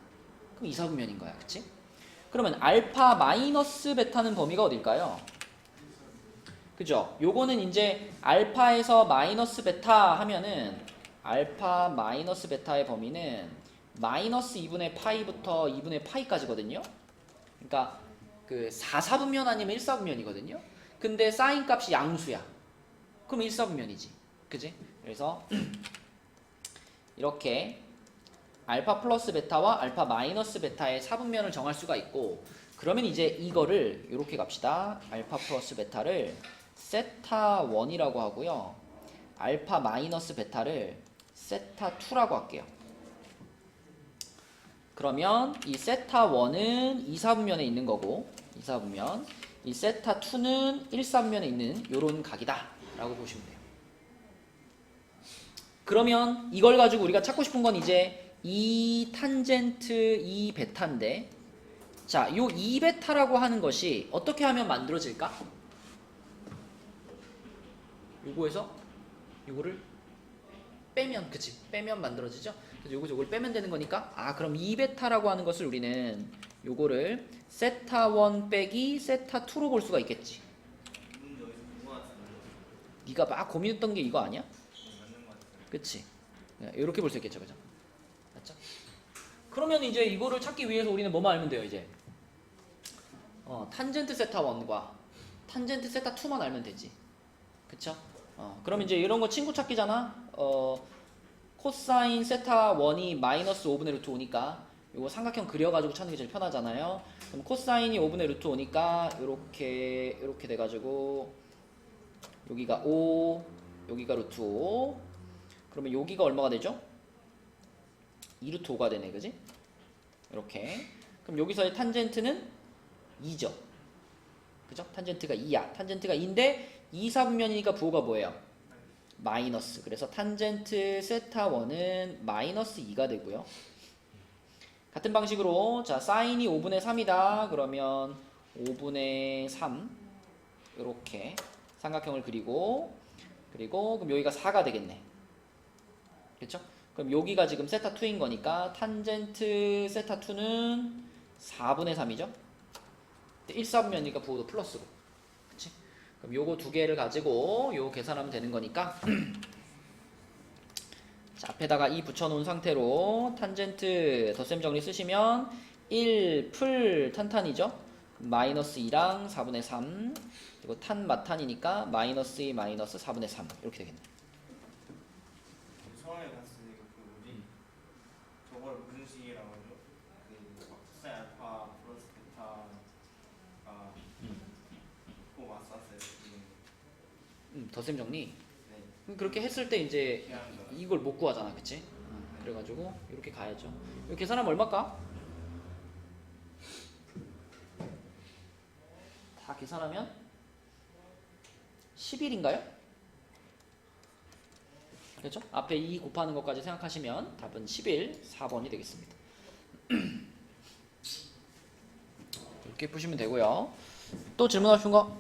그럼 2사분면인 거야. 그치? 그러면 알파 마이너스 베타는 범위가 어딜까요? 그죠? 요거는 이제 알파에서 마이너스 베타 하면은 알파 마이너스 베타의 범위는 마이너스 2분의 파이부터 2분의 파이까지거든요. 그러니까 그 4사분면 아니면 1사분면이거든요. 근데 사인 값이 양수야. 그럼 1사분면이지. 그지? 그래서 이렇게 알파 플러스 베타와 알파 마이너스 베타의 사분면을 정할 수가 있고 그러면 이제 이거를 이렇게 갑시다. 알파 플러스 베타를 세타 1이라고 하고요. 알파 마이너스 베타를 세타 2라고 할게요. 그러면 이 세타 1은 2사분면에 있는 거고 2사분면 이 세타 2는 1사분면에 있는 요런 각이다 라고 보시면 돼요. 그러면 이걸 가지고 우리가 찾고 싶은 건 이제 이 탄젠트 2 베타인데 자, 요 2 베타라고 하는 것이 어떻게 하면 만들어질까? 요거에서 요거를 빼면 그치 빼면 만들어지죠. 그래서 요걸 빼면 되는 거니까 그럼 2베타라고 하는 것을 우리는 요거를 세타 1 빼기 세타 2로 볼 수가 있겠지. 여기서 누구 같은데? 네가 막 고민했던 게 이거 아니야? 맞는 것 같아요. 그치? 이렇게 볼 수 있겠죠, 그죠? 맞죠? 그러면 이제 이거를 찾기 위해서 우리는 뭐만 알면 돼요, 이제? 탄젠트 세타 1과 탄젠트 세타 2만 알면 되지. 그쵸? 그럼 이제 이런 거 친구 찾기잖아? 코사인 세타 1이 마이너스 5분의 루트 5니까 요거 삼각형 그려가지고 찾는 게 제일 편하잖아요. 그럼 코사인이 5분의 루트 5니까 요렇게 돼가지고 여기가 5, 여기가 루트 5. 그러면 여기가 얼마가 되죠? 2 루트 5가 되네, 그지? 이렇게. 그럼 여기서의 탄젠트는 2죠. 그죠? 탄젠트가 2야. 탄젠트가 2인데 2사분면이니까 부호가 뭐예요? 마이너스. 그래서 탄젠트 세타 1은 마이너스 2가 되고요. 같은 방식으로 자 사인이 5분의 3이다. 그러면 5분의 3 이렇게 삼각형을 그리고 그럼 여기가 4가 되겠네. 그렇죠? 그럼 여기가 지금 세타 2인 거니까 탄젠트 세타 2는 4분의 3이죠. 1사분면이니까 부호도 플러스고. 그치? 그럼 요거 두 개를 가지고 요 계산하면 되는 거니까 자, 앞에다가 2 붙여놓은 상태로 탄젠트 덧셈 정리 쓰시면 1 풀 탄탄이죠. 마이너스 2랑 4분의 3 그리고 탄 마탄이니까 마이너스 2 마이너스 4분의 3 이렇게 되겠네. 처음에 봤을 때 그 뭐지? 저걸 무슨 식이라고 하죠? 그 코사인 알파 플러스 베타가 또 맞았어요. 덧셈 정리. 네. 그렇게 했을 때 이제 피하는 거. 이걸 못 구하잖아, 그치? 그래가지고 이렇게 가야죠. 이거 계산하면 얼마일까? 다 계산하면 11인가요? 그렇죠? 앞에 2 곱하는 것까지 생각하시면 답은 11, 4번이 되겠습니다. 이렇게 푸시면 되고요. 또 질문하신 거?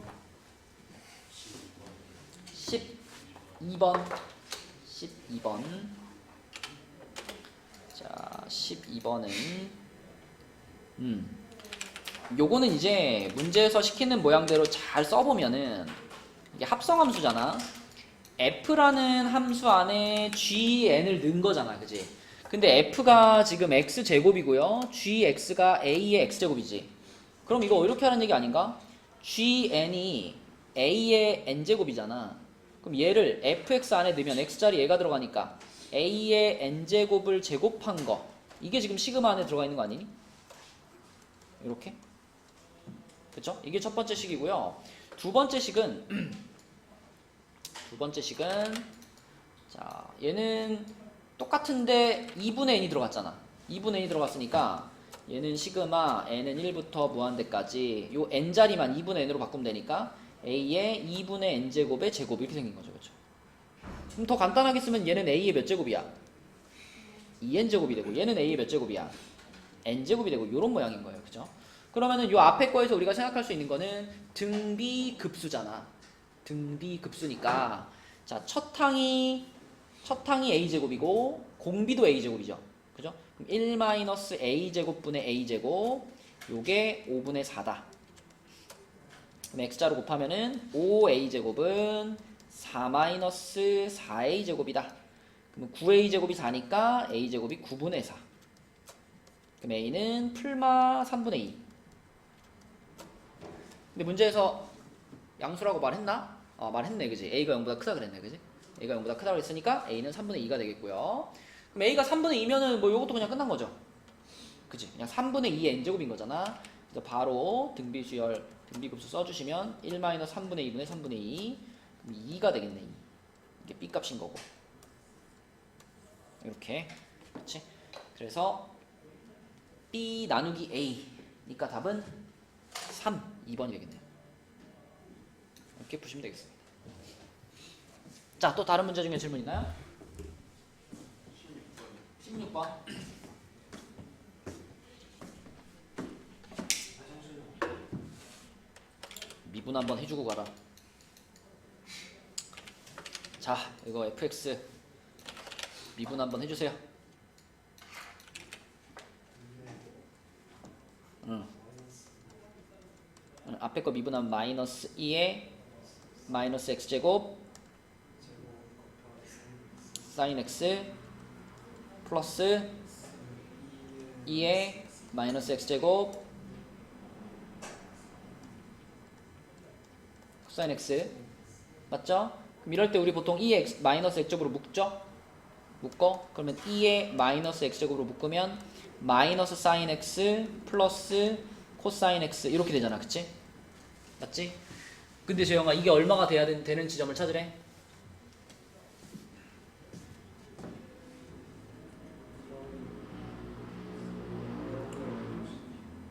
12번. 12번. 자, 12번은 요거는 이제 문제에서 시키는 모양대로 잘 써보면은 이게 합성함수잖아. f라는 함수 안에 gn을 넣은 거잖아, 그지? 근데 f가 지금 x제곱이고요. gx가 a의 x제곱이지. 그럼 이거 이렇게 하는 얘기 아닌가? gn이 a의 n제곱이잖아. 그럼 얘를 fx 안에 넣으면 x자리 얘가 들어가니까 a의 n제곱을 제곱한 거 이게 지금 시그마 안에 들어가 있는 거 아니니? 이렇게. 그쵸? 이게 첫 번째 식이고요. 두 번째 식은 자 얘는 똑같은데 2분의 n이 들어갔잖아. 2분의 n이 들어갔으니까 얘는 시그마 n은 1부터 무한대까지 요 n자리만 2분의 n으로 바꾸면 되니까 a의 2분의 n제곱의 제곱 이렇게 생긴 거죠. 그렇죠? 그럼 더 간단하게 쓰면 얘는 a의 몇 제곱이야? 2n제곱이 되고 얘는 a의 몇 제곱이야? n제곱이 되고 요런 모양인 거예요. 그죠? 그러면은 요 앞에 거에서 우리가 생각할 수 있는 거는 등비급수잖아. 등비급수니까 자, 첫 항이 a제곱이고 공비도 a제곱이죠. 그죠? 그럼 1-a제곱분의 a제곱 요게 5분의 4다. 그럼 x자로 곱하면은 5a제곱은 4-4a제곱이다. 그러면 9a제곱이 4니까 a제곱이 9분의 4. 그럼 a는 풀마 3분의 2. 근데 문제에서 양수라고 말했나? 말했네, 그지? a가 0보다 크다 그랬네, 그지? a가 0보다 크다고 했으니까 a는 3분의 2가 되겠고요. 그럼 a가 3분의 2면은 뭐 요것도 그냥 끝난 거죠. 그지? 그냥 3분의 2의 n제곱인 거잖아. 그래서 바로 등비급수 써주시면 1-3분의 2분의 3분의 2. 그럼 2가 되겠네, 2. 이게 b 값인 거고. 이렇게. 그렇지? 그래서 b 나누기 a니까 답은 3, 2번이 되겠네요. 이렇게 푸시면 되겠습니다. 자, 또 다른 문제 중에 질문 있나요? 16번. 미분 한번 해주고 가라. 자, 이거 fx 미분 한번 해주세요. 앞에 거 미분하면 마이너스 2에 마이너스 x제곱 사인 x 플러스 2에 마이너스 x제곱 코사인 x 맞죠? 그럼 이럴 때 우리 보통 2에 마이너스 x제곱으로 묶어 그러면 2에 마이너스 x제곱으로 묶으면 마이너스 사인 x 플러스 코사인 x 이렇게 되잖아, 그치? 맞지? 근데 재영아 이게 얼마가 돼야 되는 지점을 찾으래?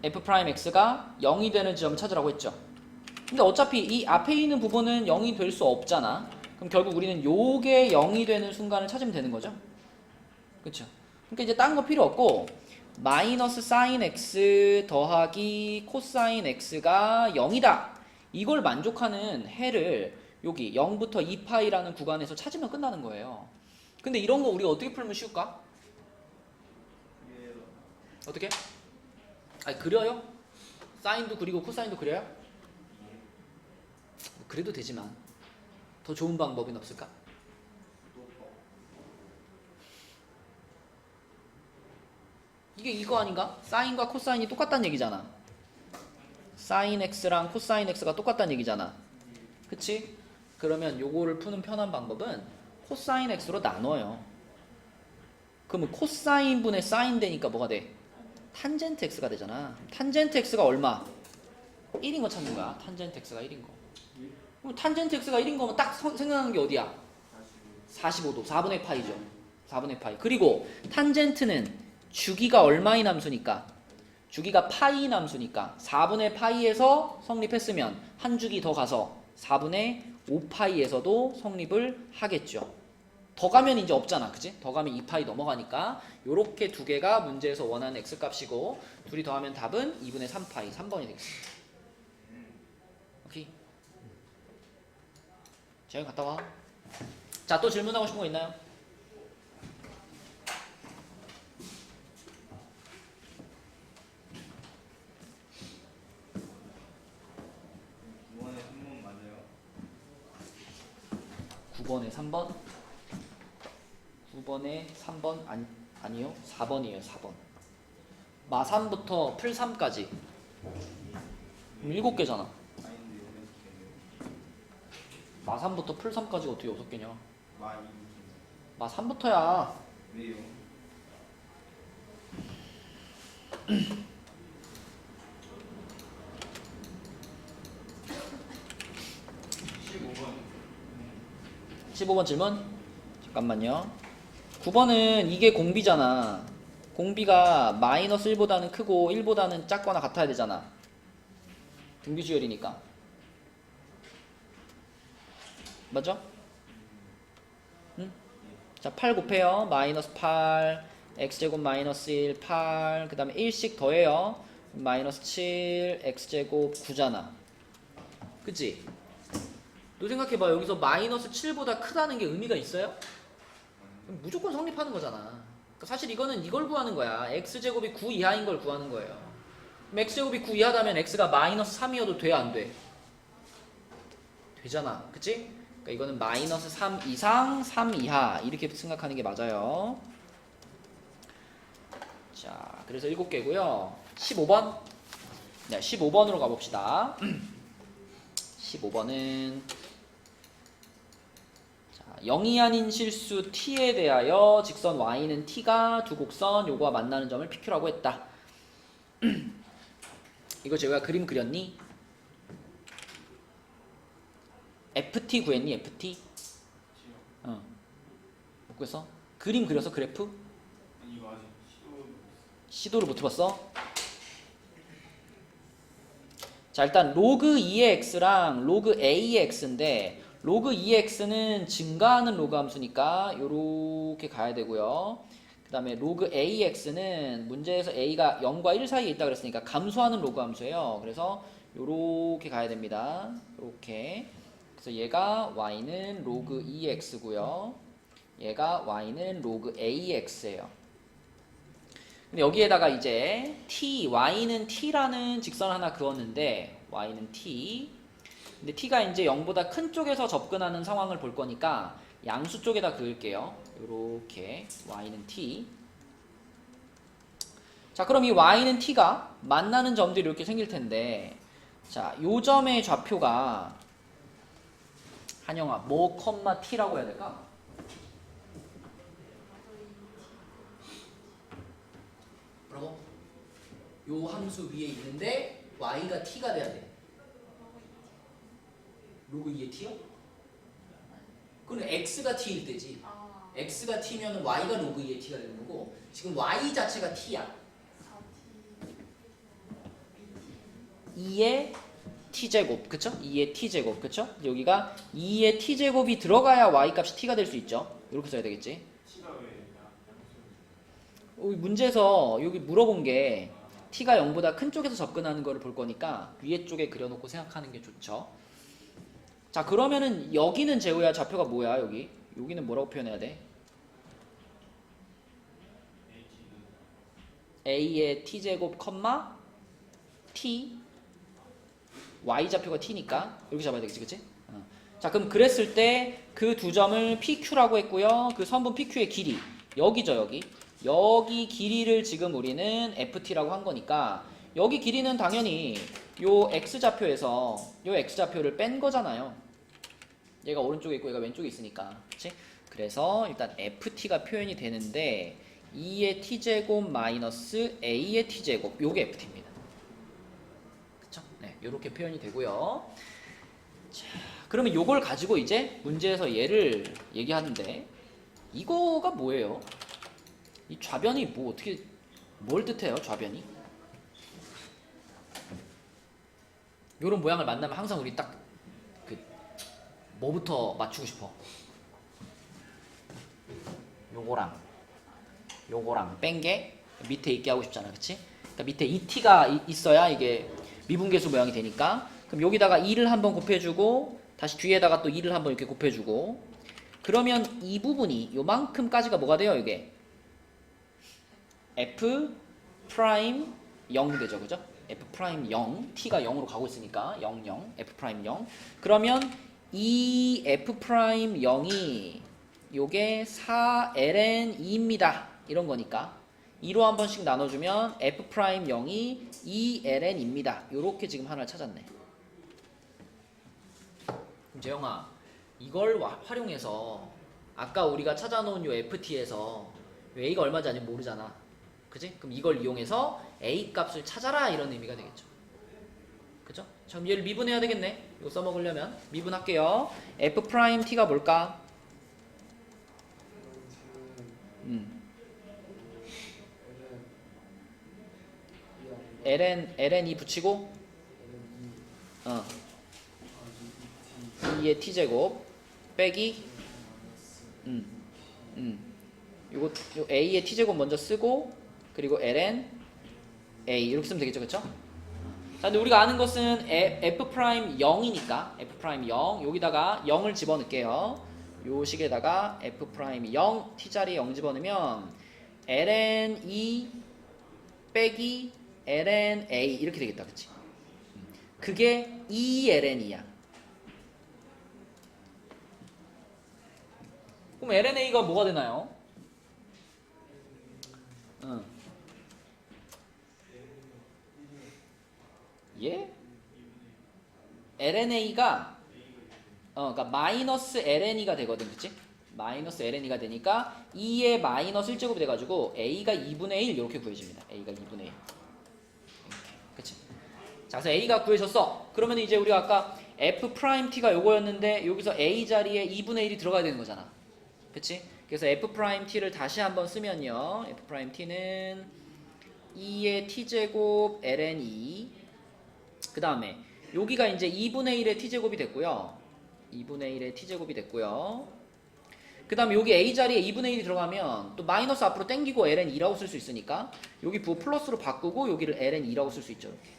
f'x가 0이 되는 지점을 찾으라고 했죠. 근데 어차피 이 앞에 있는 부분은 0이 될 수 없잖아. 그럼 결국 우리는 요게 0이 되는 순간을 찾으면 되는 거죠. 그쵸? 그러니까 이제 딴 거 필요 없고 마이너스 사인 x 더하기 코사인 x가 0이다. 이걸 만족하는 해를 여기 0부터 2파이라는 구간에서 찾으면 끝나는 거예요. 근데 이런 거 우리가 어떻게 풀면 쉬울까? 어떻게? 아니 그려요? 사인도 그리고 코사인도 그려요? 그래도 되지만 더 좋은 방법은 없을까? 이게 이거 아닌가? 사인과 코사인이 똑같다는 얘기잖아. 사인 x랑 코사인 x가 똑같다는 얘기잖아. 그치? 그러면 요거를 푸는 편한 방법은 코사인 x로 나눠요. 그러면 코사인 분의 사인 되니까 뭐가 돼? 탄젠트 x가 되잖아. 탄젠트 x가 얼마? 1인 거 찾는 거야. 탄젠트 x가 1인 거. 그럼 탄젠트 x가 1인 거면 딱 생각나는 게 어디야? 45도. 4분의 파이죠. 4분의 파이. 그리고 탄젠트는 주기가 얼마인 함수니까? 주기가 파이 함수니까 4분의 파이에서 성립했으면 한 주기 더 가서 4분의 5파이에서도 성립을 하겠죠. 더 가면 이제 없잖아, 그치? 더 가면 2파이 넘어가니까 요렇게 두 개가 문제에서 원하는 x값이고 둘이 더하면 답은 2분의 3파이 3번이 되겠습니다. 오케이. 재영 갔다 와. 자, 또 질문하고 싶은 거 있나요? 이번에 3번 맞아요? 9번에 3번? 9번에 3번? 아니요. 4번이에요. 4번. 마3부터 풀3까지. 그럼 7개잖아. 아닌데 마3부터 풀3까지가 어떻게 6개냐? 마2 마3부터야. 왜요? (15번) 15번 질문? 잠깐만요. 9번은 이게 공비잖아. 공비가 마이너스 1보다는 크고 1보다는 작거나 같아야 되잖아. 등비주열이니까. 맞죠? 응? 자, 8 곱해요. 마이너스 8, x제곱 마이너스 1, 8, 그 다음에 1씩 더해요. 마이너스 7 x제곱 9잖아. 그치? 너 생각해봐. 여기서 마이너스 7보다 크다는 게 의미가 있어요? 그럼 무조건 성립하는 거잖아. 그러니까 사실 이거는 이걸 구하는 거야. x제곱이 9 이하인 걸 구하는 거예요. 그럼 x제곱이 9 이하다면 x가 마이너스 3이어도 돼, 안 돼? 되잖아. 그치? 그러니까 이거는 마이너스 3 이상 3 이하 이렇게 생각하는 게 맞아요. 자, 그래서 7개고요. 15번. 네, 15번으로 가봅시다. 15번은 0이 아닌 실수 t에 대하여 직선 y는 t가 두 곡선 요거와 만나는 점을 PQ라고 했다. 이거 제가 그림 그렸니? FT 구했니? FT? 못 구했어? 그림 그려서 그래프? 이거 아직 시도를 못 해봤어? 자, 일단 로그 2의 x랑 로그 a의 x인데 로그 2의 x는 증가하는 로그 함수니까 요렇게 가야 되고요. 그 다음에 로그 a의 x는 문제에서 a가 0과 1 사이에 있다 그랬으니까 감소하는 로그 함수예요. 그래서 요렇게 가야 됩니다. 요렇게. 그래서 얘가 y는 로그 2의 x고요. 얘가 y는 로그 a의 x예요. 근데 여기에다가 이제 t, y는 t라는 직선 하나 그었는데 y는 t. 근데 t가 이제 0보다 큰 쪽에서 접근하는 상황을 볼 거니까 양수 쪽에다 그을게요. 요렇게 y는 t. 자, 그럼 이 y는 t가 만나는 점들이 이렇게 생길 텐데, 자, 요 점의 좌표가 한영아 뭐 컴마 t라고 해야 될까? 뭐라고? 요 함수 위에 있는데 y가 t가 돼야 돼. 로그 2의 t요? 그럼 x가 t일 때지. x가 t면 y가 로그 2의 t가 되는 거고, 지금 y 자체가 t야. 2의 t제곱, 그쵸? 2의 t제곱, 그쵸? 여기가 2의 t제곱이 들어가야 y 값이 t가 될 수 있죠. 이렇게 써야 되겠지. T가 왜 문제에서 여기 물어본 게 t가 0보다 큰 쪽에서 접근하는 거를 볼 거니까 위에 쪽에 그려놓고 생각하는 게 좋죠. 자, 그러면은 여기는 재호야 좌표가 뭐야? 여기는 뭐라고 표현해야 돼? a의 t제곱 컴마 t, y 좌표가 t니까 이렇게 잡아야 되겠지, 그치? 자, 그럼 그랬을 때 그 두 점을 PQ라고 했고요. 그 선분 PQ의 길이 여기죠, 여기 길이를 지금 우리는 FT라고 한 거니까 여기 길이는 당연히 요 X좌표에서 요 X좌표를 뺀 거잖아요. 얘가 오른쪽에 있고 얘가 왼쪽에 있으니까, 그치? 그래서 일단 FT가 표현이 되는데 2의 t제곱 마이너스 a의 t제곱 요게 FT입니다. 그쵸? 네, 요렇게 표현이 되고요. 자, 그러면 요걸 가지고 이제 문제에서 얘를 얘기하는데 이거가 뭐예요? 이 좌변이 뭐 어떻게 뭘 뜻해요? 좌변이? 요런 모양을 만나면 항상 우리 딱 그 뭐부터 맞추고 싶어? 요거랑 뺀 게 밑에 있게 하고 싶잖아, 그치? 그러니까 밑에 2t가 있어야 이게 미분계수 모양이 되니까. 그럼 여기다가 2를 한번 곱해주고 다시 뒤에다가 또 2를 한번 이렇게 곱해주고, 그러면 이 부분이 요만큼까지가 뭐가 돼요? 이게 f 프라임 0 되죠, 그죠? f 프라임 0, t가 0으로 가고 있으니까 0, 0, f 프라임 0. 그러면 이 f 프라임 0이 요게 4ln2입니다. 이런 거니까 2로 한 번씩 나눠주면 f 프라임 0이 2ln입니다. 요렇게 지금 하나를 찾았네. 그럼 재영아, 이걸 활용해서 아까 우리가 찾아놓은 요 ft에서 a가 얼마인지 아직 모르잖아, 그지? 그럼 이걸 이용해서 a 값을 찾아라 이런 의미가 되겠죠. 그죠? 그럼 얘를 미분해야 되겠네. 이거 써먹으려면 미분할게요. f 프라임 t가 뭘까? ln 붙이고 2의 t제곱 빼기 요거 요 a의 t제곱 먼저 쓰고 그리고 ln A 이렇게 쓰면 되겠죠, 그쵸? 자, 근데 우리가 아는 것은 F 프라임 0이니까 F 프라임 0 여기다가 0을 집어넣을게요. 요 식에다가 F 프라임 0 T 자리에 0 집어넣으면 ln E 빼기 ln A 이렇게 되겠다, 그치? 그게 E ln E야. 그럼 ln A가 뭐가 되나요? 예? lna가 그러니까 마이너스 ln이가 되거든, 그치? 마이너스 ln이가 되니까 2의 마이너스 1제곱이 돼가지고 a가 2분의 1 이렇게 구해집니다. a가 2분의 1 그치? 자, 그래서 a가 구해졌어. 그러면 이제 우리가 아까 f 프라임 t가 요거였는데 여기서 a 자리에 2분의 1이 들어가야 되는 거잖아, 그치? 그래서 f 프라임 t를 다시 한번 쓰면요, f 프라임 t는 2의 t제곱 ln 2 그 다음에 여기가 이제 2분의 1의 t제곱이 됐고요. 2분의 1의 t제곱이 됐고요. 그 다음에 여기 a 자리에 2분의 1이 들어가면 또 마이너스 앞으로 땡기고 ln 2라고 쓸 수 있으니까 여기 부호 플러스로 바꾸고 여기를 ln 2라고 쓸 수 있죠, 이렇게.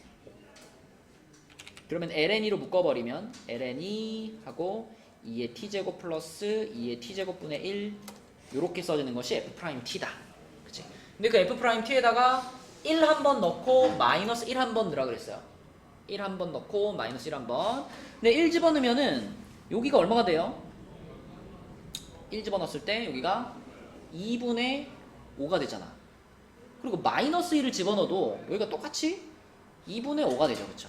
그러면 ln 2로 묶어버리면 ln 2 하고 2의 t제곱 플러스 2의 t제곱 분의 1 이렇게 써지는 것이 f 프라임 t다, 그치? 근데 그 f 프라임 t에다가 1 한 번 넣고 마이너스 1 한 번 넣으라 그랬어요. 1 한 번 넣고 마이너스 1 한 번. 근데 1 집어넣으면은 여기가 얼마가 돼요? 1 집어넣었을 때 여기가 2분의 5가 되잖아. 그리고 마이너스 1을 집어넣어도 여기가 똑같이 2분의 5가 되죠, 그쵸?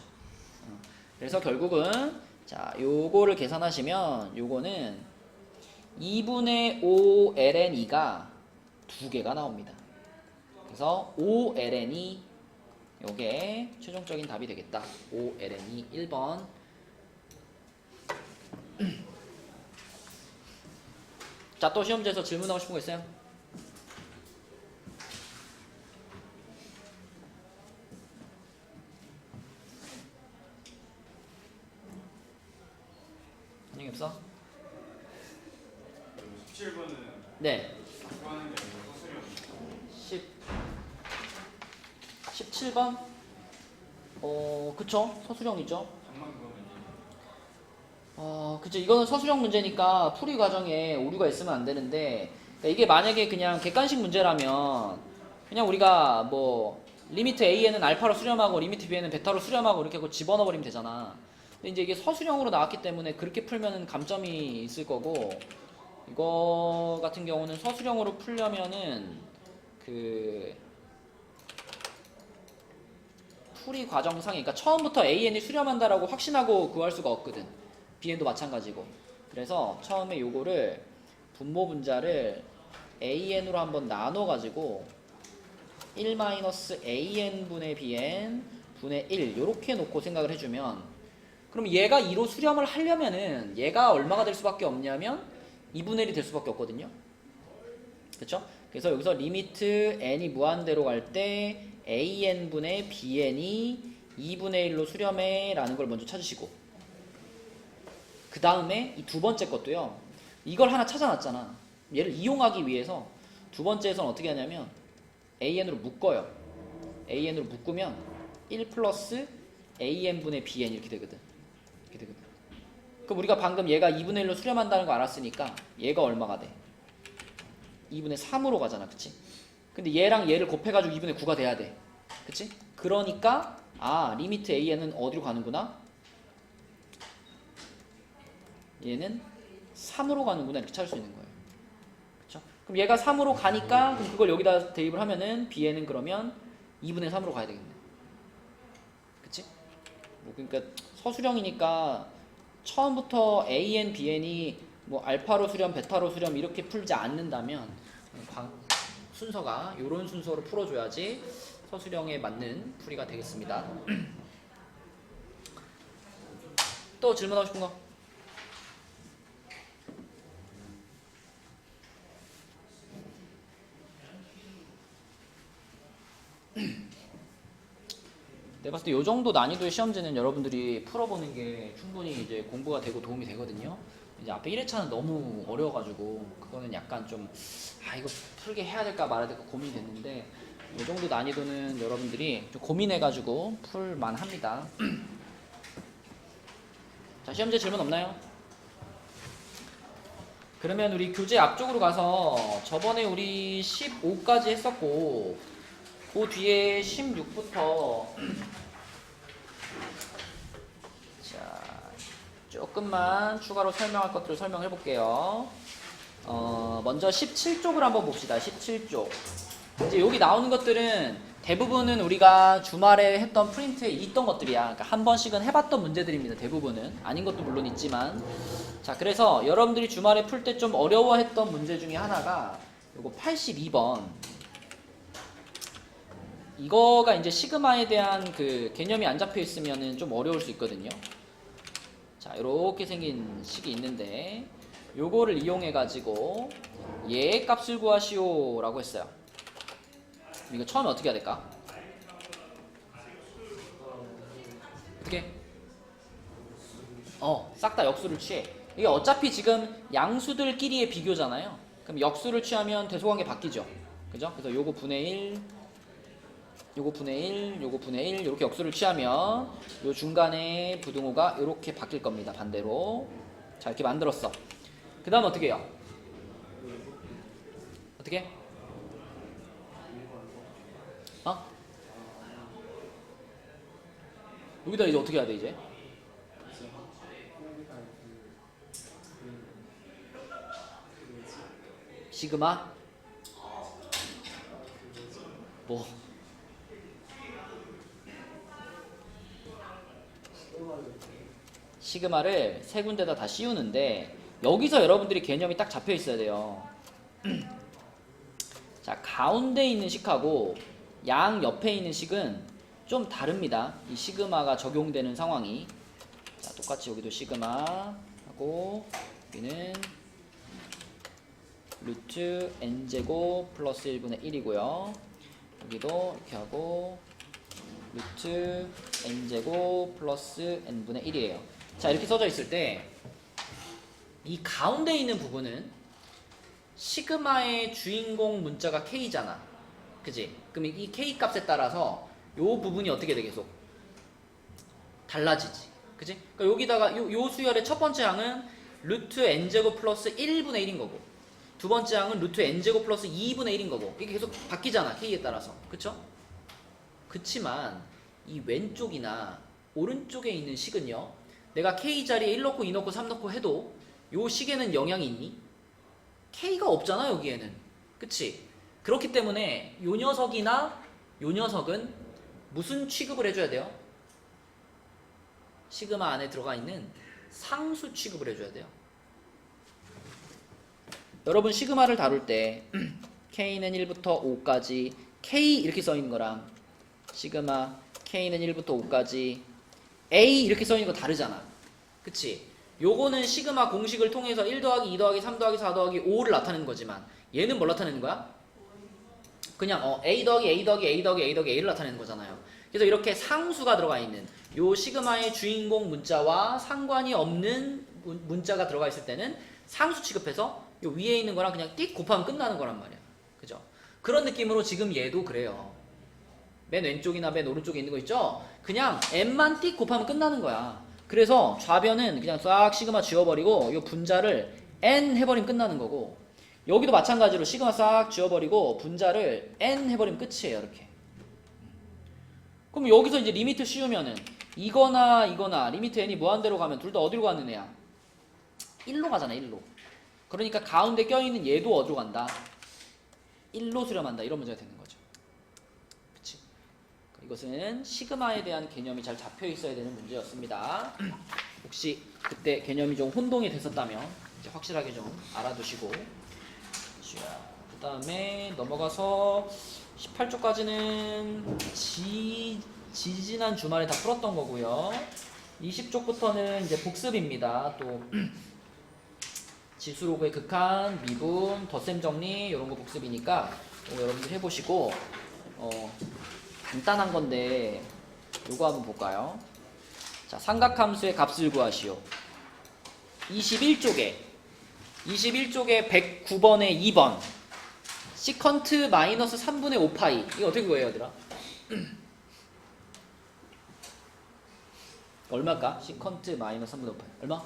그래서 결국은 자, 요거를 계산하시면 요거는 2분의 5 ln 2가 두 개가 나옵니다. 그래서 5 ln 2 요게 최종적인 답이 되겠다. 5 ln 2 1번. 자, 또 시험지에서 질문하고 싶은 거 있어요? 한영이 없어? 17번은 네. 구하는 게 아니고 서술형. 17번? 그쵸. 서술형이죠. 답만 그거면 그쵸. 이거는 서술형 문제니까 풀이 과정에 오류가 있으면 안 되는데, 그러니까 이게 만약에 그냥 객관식 문제라면, 그냥 우리가 뭐, 리미트 a에는 알파로 수렴하고, 리미트 b에는 베타로 수렴하고, 이렇게 하고 집어넣어버리면 되잖아. 근데 이제 이게 서술형으로 나왔기 때문에 그렇게 풀면은 감점이 있을 거고, 이거 같은 경우는 서술형으로 풀려면은, 풀이 과정상에, 그러니까 처음부터 AN이 수렴한다라고 확신하고 구할 수가 없거든. BN도 마찬가지고. 그래서 처음에 요거를 분모 분자를 AN으로 한번 나눠가지고 1-AN 분의 BN 분의 1 요렇게 놓고 생각을 해주면, 그럼 얘가 2로 수렴을 하려면은 얘가 얼마가 될 수밖에 없냐면 2분의 1이 될 수밖에 없거든요. 그쵸? 그래서 여기서 리미트 n이 무한대로 갈 때 an분의 bn이 2분의 1로 수렴해 라는 걸 먼저 찾으시고, 그 다음에 이 두 번째 것도요, 이걸 하나 찾아놨잖아. 얘를 이용하기 위해서 두 번째에서는 어떻게 하냐면 an으로 묶어요. an으로 묶으면 1 플러스 an분의 bn 이렇게 되거든. 이렇게 되거든. 그럼 우리가 방금 얘가 2분의 1로 수렴한다는 거 알았으니까 얘가 얼마가 돼? 2분의 3으로 가잖아, 그치? 근데 얘랑 얘를 곱해가지고 2분의 9가 돼야 돼, 그치? 그러니까 리미트 an은 어디로 가는구나? 얘는 3으로 가는구나, 이렇게 찾을 수 있는 거예요. 그쵸? 그럼 얘가 3으로 가니까 그럼 그걸 여기다 대입을 하면은 bn은 그러면 2분의 3으로 가야 되겠네, 그치? 그러니까 서술형이니까 처음부터 an, bn이 뭐 알파로 수렴, 베타로 수렴 이렇게 풀지 않는다면 순서가 이런 순서로 풀어줘야지 서술형에 맞는 풀이가 되겠습니다. 또 질문하고 싶은 거? 내가 봤을 때 이 정도 난이도의 시험지는 여러분들이 풀어보는 게 충분히 이제 공부가 되고 도움이 되거든요. 이제 앞에 1회차는 너무 어려워가지고 그거는 약간 좀 이거 풀게 해야 될까 말아야 될까 고민이 됐는데, 이 정도 난이도는 여러분들이 좀 고민해가지고 풀만합니다. 자, 시험제 질문 없나요? 그러면 우리 교재 앞쪽으로 가서 저번에 우리 15까지 했었고 그 뒤에 16부터 자 조금만 추가로 설명할 것들을 설명해 볼게요. 먼저 17쪽을 한번 봅시다. 17쪽. 이제 여기 나오는 것들은 대부분은 우리가 주말에 했던 프린트에 있던 것들이야. 그러니까 한 번씩은 해봤던 문제들입니다. 대부분은. 아닌 것도 물론 있지만. 자, 그래서 여러분들이 주말에 풀 때 좀 어려워했던 문제 중에 하나가 요거 82번. 이거가 이제 시그마에 대한 그 개념이 안 잡혀 있으면은 좀 어려울 수 있거든요. 자, 이렇게 생긴 식이 있는데 요거를 이용해 가지고 얘의 값을 구하시오 라고 했어요. 이거 처음에 어떻게 해야 될까? 어떻게? 싹 다 역수를 취해. 이게 어차피 지금 양수들끼리의 비교잖아요. 그럼 역수를 취하면 대소관계 바뀌죠. 그죠? 그래서 요거 분의 1, 요거 분의 1, 요거 분의 1 이렇게 역수를 취하면 요 중간에 부등호가 이렇게 바뀔 겁니다. 반대로. 자, 이렇게 만들었어. 그 다음 어떻게 해요? 어떻게? 여기다 이제 어떻게 해야 돼 이제? 시그마? 뭐? 시그마를 세 군데다 다 씌우는데 여기서 여러분들이 개념이 딱 잡혀 있어야 돼요. 자, 가운데 있는 식하고 양 옆에 있는 식은 좀 다릅니다. 이 시그마가 적용되는 상황이. 자, 똑같이 여기도 시그마 하고 여기는 루트 n제곱 플러스 1분의 1이고요. 여기도 이렇게 하고 루트 n제곱 플러스 n분의 1이에요. 자, 이렇게 써져 있을 때 이 가운데 있는 부분은 시그마의 주인공 문자가 k잖아. 그치? 그럼 이 k 값에 따라서 요 부분이 어떻게 돼? 계속 달라지지. 그치? 그러니까 여기다가 요 수열의 첫 번째 항은 루트 n제곱 플러스 1분의 1인 거고 두 번째 항은 루트 n제곱 플러스 2분의 1인 거고 이게 계속 바뀌잖아. k에 따라서. 그쵸? 그치만 이 왼쪽이나 오른쪽에 있는 식은요, 내가 k 자리에 1 넣고 2 넣고 3 넣고 해도 요 식에는 영향이 있니? k가 없잖아 여기에는. 그치? 그렇기 때문에 요 녀석이나 요 녀석은 무슨 취급을 해줘야 돼요? 시그마 안에 들어가 있는 상수 취급을 해줘야 돼요. 여러분 시그마를 다룰 때 k는 1부터 5까지 k 이렇게 써있는 거랑 시그마 k는 1부터 5까지 a 이렇게 써있는 거 다르잖아. 그치? 요거는 시그마 공식을 통해서 1 더하기 2 더하기 3 더하기 4 더하기 5를 나타내는 거지만 얘는 뭘 나타내는 거야? 그냥 a 더하기 a 더하기 a 더하기 a 더하기 a를 나타내는 거잖아요. 그래서 이렇게 상수가 들어가 있는 요 시그마의 주인공 문자와 상관이 없는 문자가 들어가 있을 때는 상수 취급해서 요 위에 있는 거랑 그냥 띡 곱하면 끝나는 거란 말이야. 그죠? 그런 느낌으로 지금 얘도 그래요. 맨 왼쪽이나 맨 오른쪽에 있는 거 있죠? 그냥 n만 띡 곱하면 끝나는 거야. 그래서 좌변은 그냥 싹 시그마 지워버리고 요 분자를 n 해버리면 끝나는 거고 여기도 마찬가지로 시그마 싹 지워버리고 분자를 n 해버리면 끝이에요. 이렇게. 그럼 여기서 이제 리미트 씌우면은 이거나 이거나 리미트 n이 무한대로 가면 둘 다 어디로 가는 애야? 1로 가잖아. 1로. 그러니까 가운데 껴있는 얘도 어디로 간다? 1로 수렴한다. 이런 문제가 되는 거죠. 그치? 이것은 시그마에 대한 개념이 잘 잡혀 있어야 되는 문제였습니다. 혹시 그때 개념이 좀 혼동이 됐었다면 이제 확실하게 좀 알아두시고. 그 다음에 넘어가서 18쪽까지는 지지난 주말에 다 풀었던 거고요. 20쪽부터는 이제 복습입니다. 또 지수로그의 극한, 미분, 덧셈 정리 이런 거 복습이니까 여러분들 해보시고 간단한 건데 요거 한번 볼까요? 자, 삼각함수의 값을 구하시오. 21쪽에 109번에 2번. 시컨트 마이너스 3분의 5파이. 이거 어떻게 구해요, 얘들아? 얼마일까? 시컨트 마이너스 3분의 5파이. 얼마?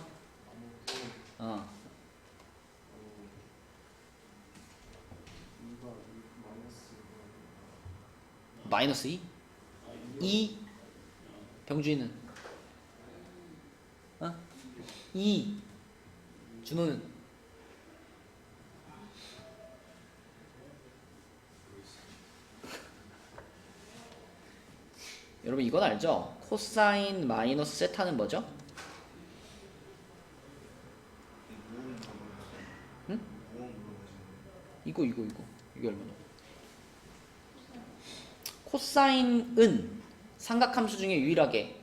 마이너스 2? 2? 병주이는? 2. 준호는? 여러분 이건 알죠? 코사인 마이너스 세타는 뭐죠? 응? 이거 얼마냐? 코사인은 삼각함수 중에 유일하게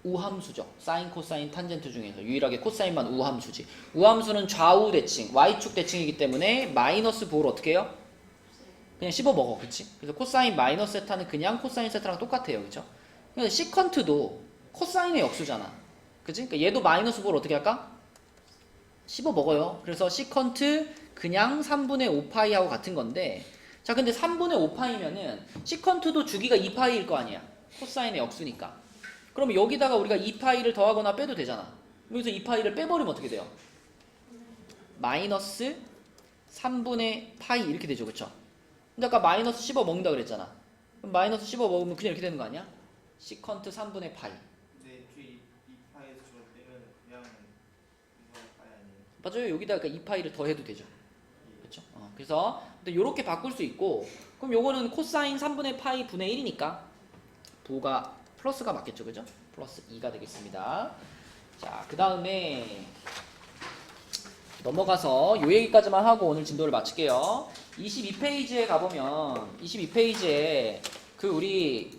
우함수죠. 사인, 코사인, 탄젠트 중에서 유일하게 코사인만 우함수지. 우함수는 좌우 대칭, y축 대칭이기 때문에 마이너스 부호를 어떻게 해요? 그냥 씹어 먹어, 그치? 그래서 코사인 마이너스 세타는 그냥 코사인 세타랑 똑같아요, 그쵸? 근데 시컨트도 코사인의 역수잖아, 그치? 그러니까 얘도 마이너스 부호를 어떻게 할까? 씹어 먹어요. 그래서 시컨트 그냥 3분의 5파이하고 같은 건데, 자, 근데 3분의 5파이면은 시컨트도 주기가 2파이일 거 아니야? 코사인의 역수니까. 그럼 여기다가 우리가 2파이를 더하거나 빼도 되잖아. 여기서 2파이를 빼버리면 어떻게 돼요? 마이너스 3분의 파이 이렇게 되죠, 그쵸? 근데 아까 마이너스 씹어 먹는다 그랬잖아. 그럼 마이너스 씹어 먹으면 그냥 이렇게 되는 거 아니야? 시컨트 3분의 파이. 근데 이 파이에서 저걸 빼면 그냥 이거 파이 아니에요? 맞아요. 여기다가 2파이를 더해도 되죠. 그렇죠? 그래서 이렇게 바꿀 수 있고, 그럼 요거는 코사인 3분의 파이 분의 1이니까 부호가 플러스가 맞겠죠, 그죠? 플러스 2가 되겠습니다. 자, 그 다음에 넘어가서 요 얘기까지만 하고 오늘 진도를 마칠게요. 22페이지에 가보면 22페이지에 그 우리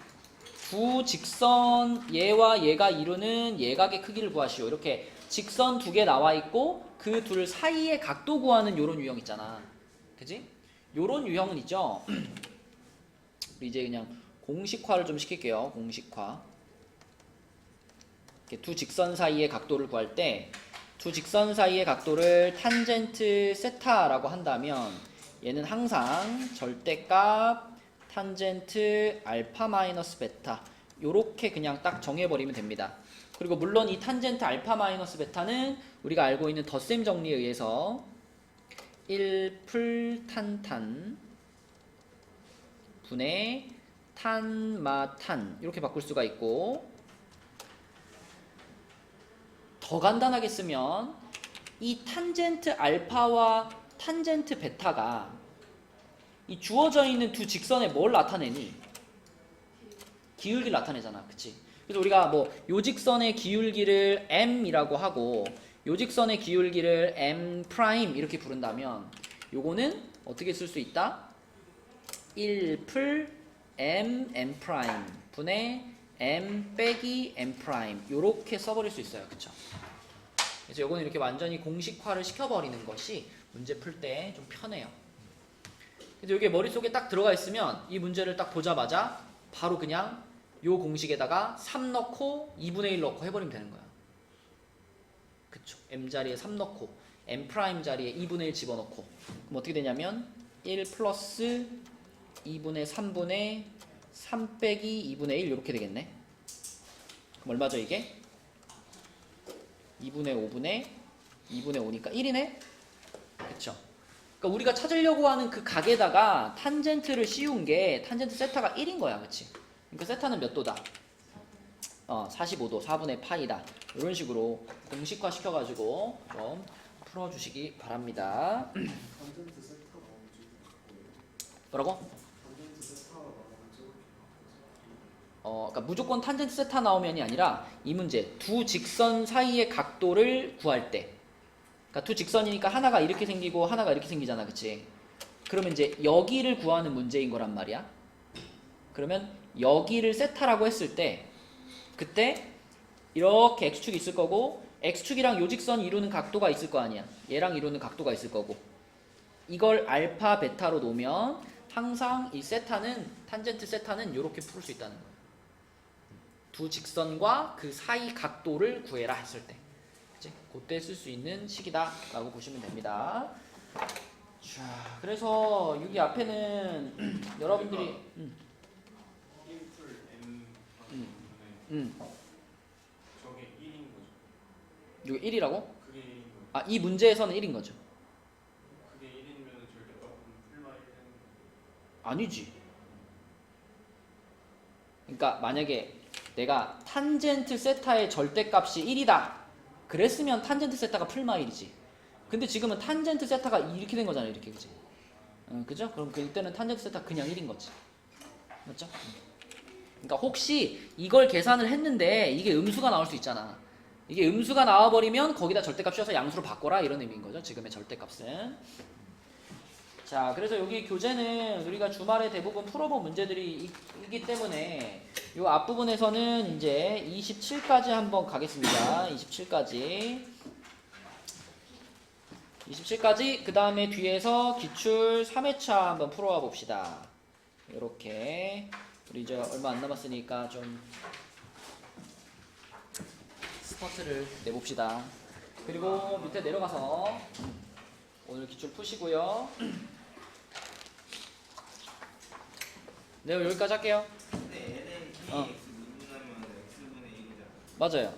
두 직선 얘와 얘가 이루는 예각의 크기를 구하시오. 이렇게 직선 두 개 나와 있고 그 둘 사이의 각도 구하는 요런 유형 있잖아. 그지? 요런 유형은 있죠. 우리 이제 그냥 공식화를 좀 시킬게요. 공식화. 이렇게 두 직선 사이의 각도를 구할 때 두 직선 사이의 각도를 탄젠트 세타라고 한다면 얘는 항상 절대값 탄젠트 알파 마이너스 베타 요렇게 그냥 딱 정해버리면 됩니다. 그리고 물론 이 탄젠트 알파 마이너스 베타는 우리가 알고 있는 덧셈 정리에 의해서 1풀 탄탄 분의 탄마탄 이렇게 바꿀 수가 있고, 더 간단하게 쓰면 이 탄젠트 알파와 탄젠트 베타가 이 주어져 있는 두 직선에 뭘 나타내니? 기울기를 나타내잖아, 그치? 그래서 우리가 뭐 요 직선의 기울기를 m이라고 하고 요 직선의 기울기를 m 프라임 이렇게 부른다면 요거는 어떻게 쓸 수 있다? 1풀 m 프라임 분의 m 빼기 m 프라임 요렇게 써버릴 수 있어요, 그쵸? 그래서 요거는 이렇게 완전히 공식화를 시켜버리는 것이 문제 풀 때 좀 편해요. 그래서 이게 머릿속에 딱 들어가 있으면 이 문제를 딱 보자마자 바로 그냥 요 공식에다가 3 넣고 2분의 1 넣고 해버리면 되는 거야. 그쵸? m 자리에 3 넣고 m 프라임 자리에 2분의 1 집어넣고 그럼 어떻게 되냐면 1 플러스 2분의 3분의 3 빼기 2분의 1 이렇게 되겠네. 그럼 얼마죠 이게? 2분의 5분의 2분의 5니까 1이네? 그쵸? 그러니까 우리가 찾으려고 하는 그 각에다가 탄젠트를 씌운 게 탄젠트 세타가 1인 거야, 그치? 그러니까 세타는 몇 도다? 45도, 4분의 파이다. 이런 식으로 공식화 시켜가지고 좀 풀어주시기 바랍니다. 뭐라고? 그러니까 무조건 탄젠트 세타 나오면이 아니라 이 문제 두 직선 사이의 각도를 구할 때, 그러니까 두 직선이니까 하나가 이렇게 생기고 하나가 이렇게 생기잖아, 그치? 그러면 이제 여기를 구하는 문제인 거란 말이야. 그러면 여기를 세타라고 했을 때 그때 이렇게 x축이 있을 거고 x축이랑 요 직선이 이루는 각도가 있을 거 아니야. 얘랑 이루는 각도가 있을 거고 이걸 알파 베타로 놓으면 항상 이 세타는 탄젠트 세타는 이렇게 풀 수 있다는 거야. 두 직선과 그 사이 각도를 구해라 했을 때, 그치? 그때 쓸 수 있는 식이다 라고 보시면 됩니다. 자, 그래서 여기 앞에는 여러분들이 1풀 M 음. 저게 1인 거죠. 여기 1이라고? 그게 1인 거죠. 아, 이 문제에서는 1인 거죠. 그게 1이면 절대값은 풀마 1 되는 거죠. 아니지. 그러니까 만약에 내가 탄젠트 세타의 절대값이 1이다. 그랬으면 탄젠트 세타가 풀마 1이지. 근데 지금은 탄젠트 세타가 이렇게 된 거잖아, 이렇게, 그지? 그죠? 그럼 그때는 탄젠트 세타 그냥 1인 거지. 맞죠? 그러니까 혹시 이걸 계산을 했는데 이게 음수가 나올 수 있잖아. 이게 음수가 나와버리면 거기다 절대값 씌워서 양수로 바꿔라, 이런 의미인 거죠. 지금의 절대값은. 자, 그래서 여기 교재는 우리가 주말에 대부분 풀어본 문제들이 있기 때문에 이 앞부분에서는 이제 27까지 한번 가겠습니다. 27까지 그 다음에 뒤에서 기출 3회차 한번 풀어와 봅시다. 이렇게 우리 이제 얼마 안 남았으니까 좀 스퍼트를 내봅시다. 그리고 밑에 내려가서 오늘 기출 푸시고요. 네, 여기까지 할게요. 근데 ln 어. kx 미분하면 x분의 1이잖아. 맞아요.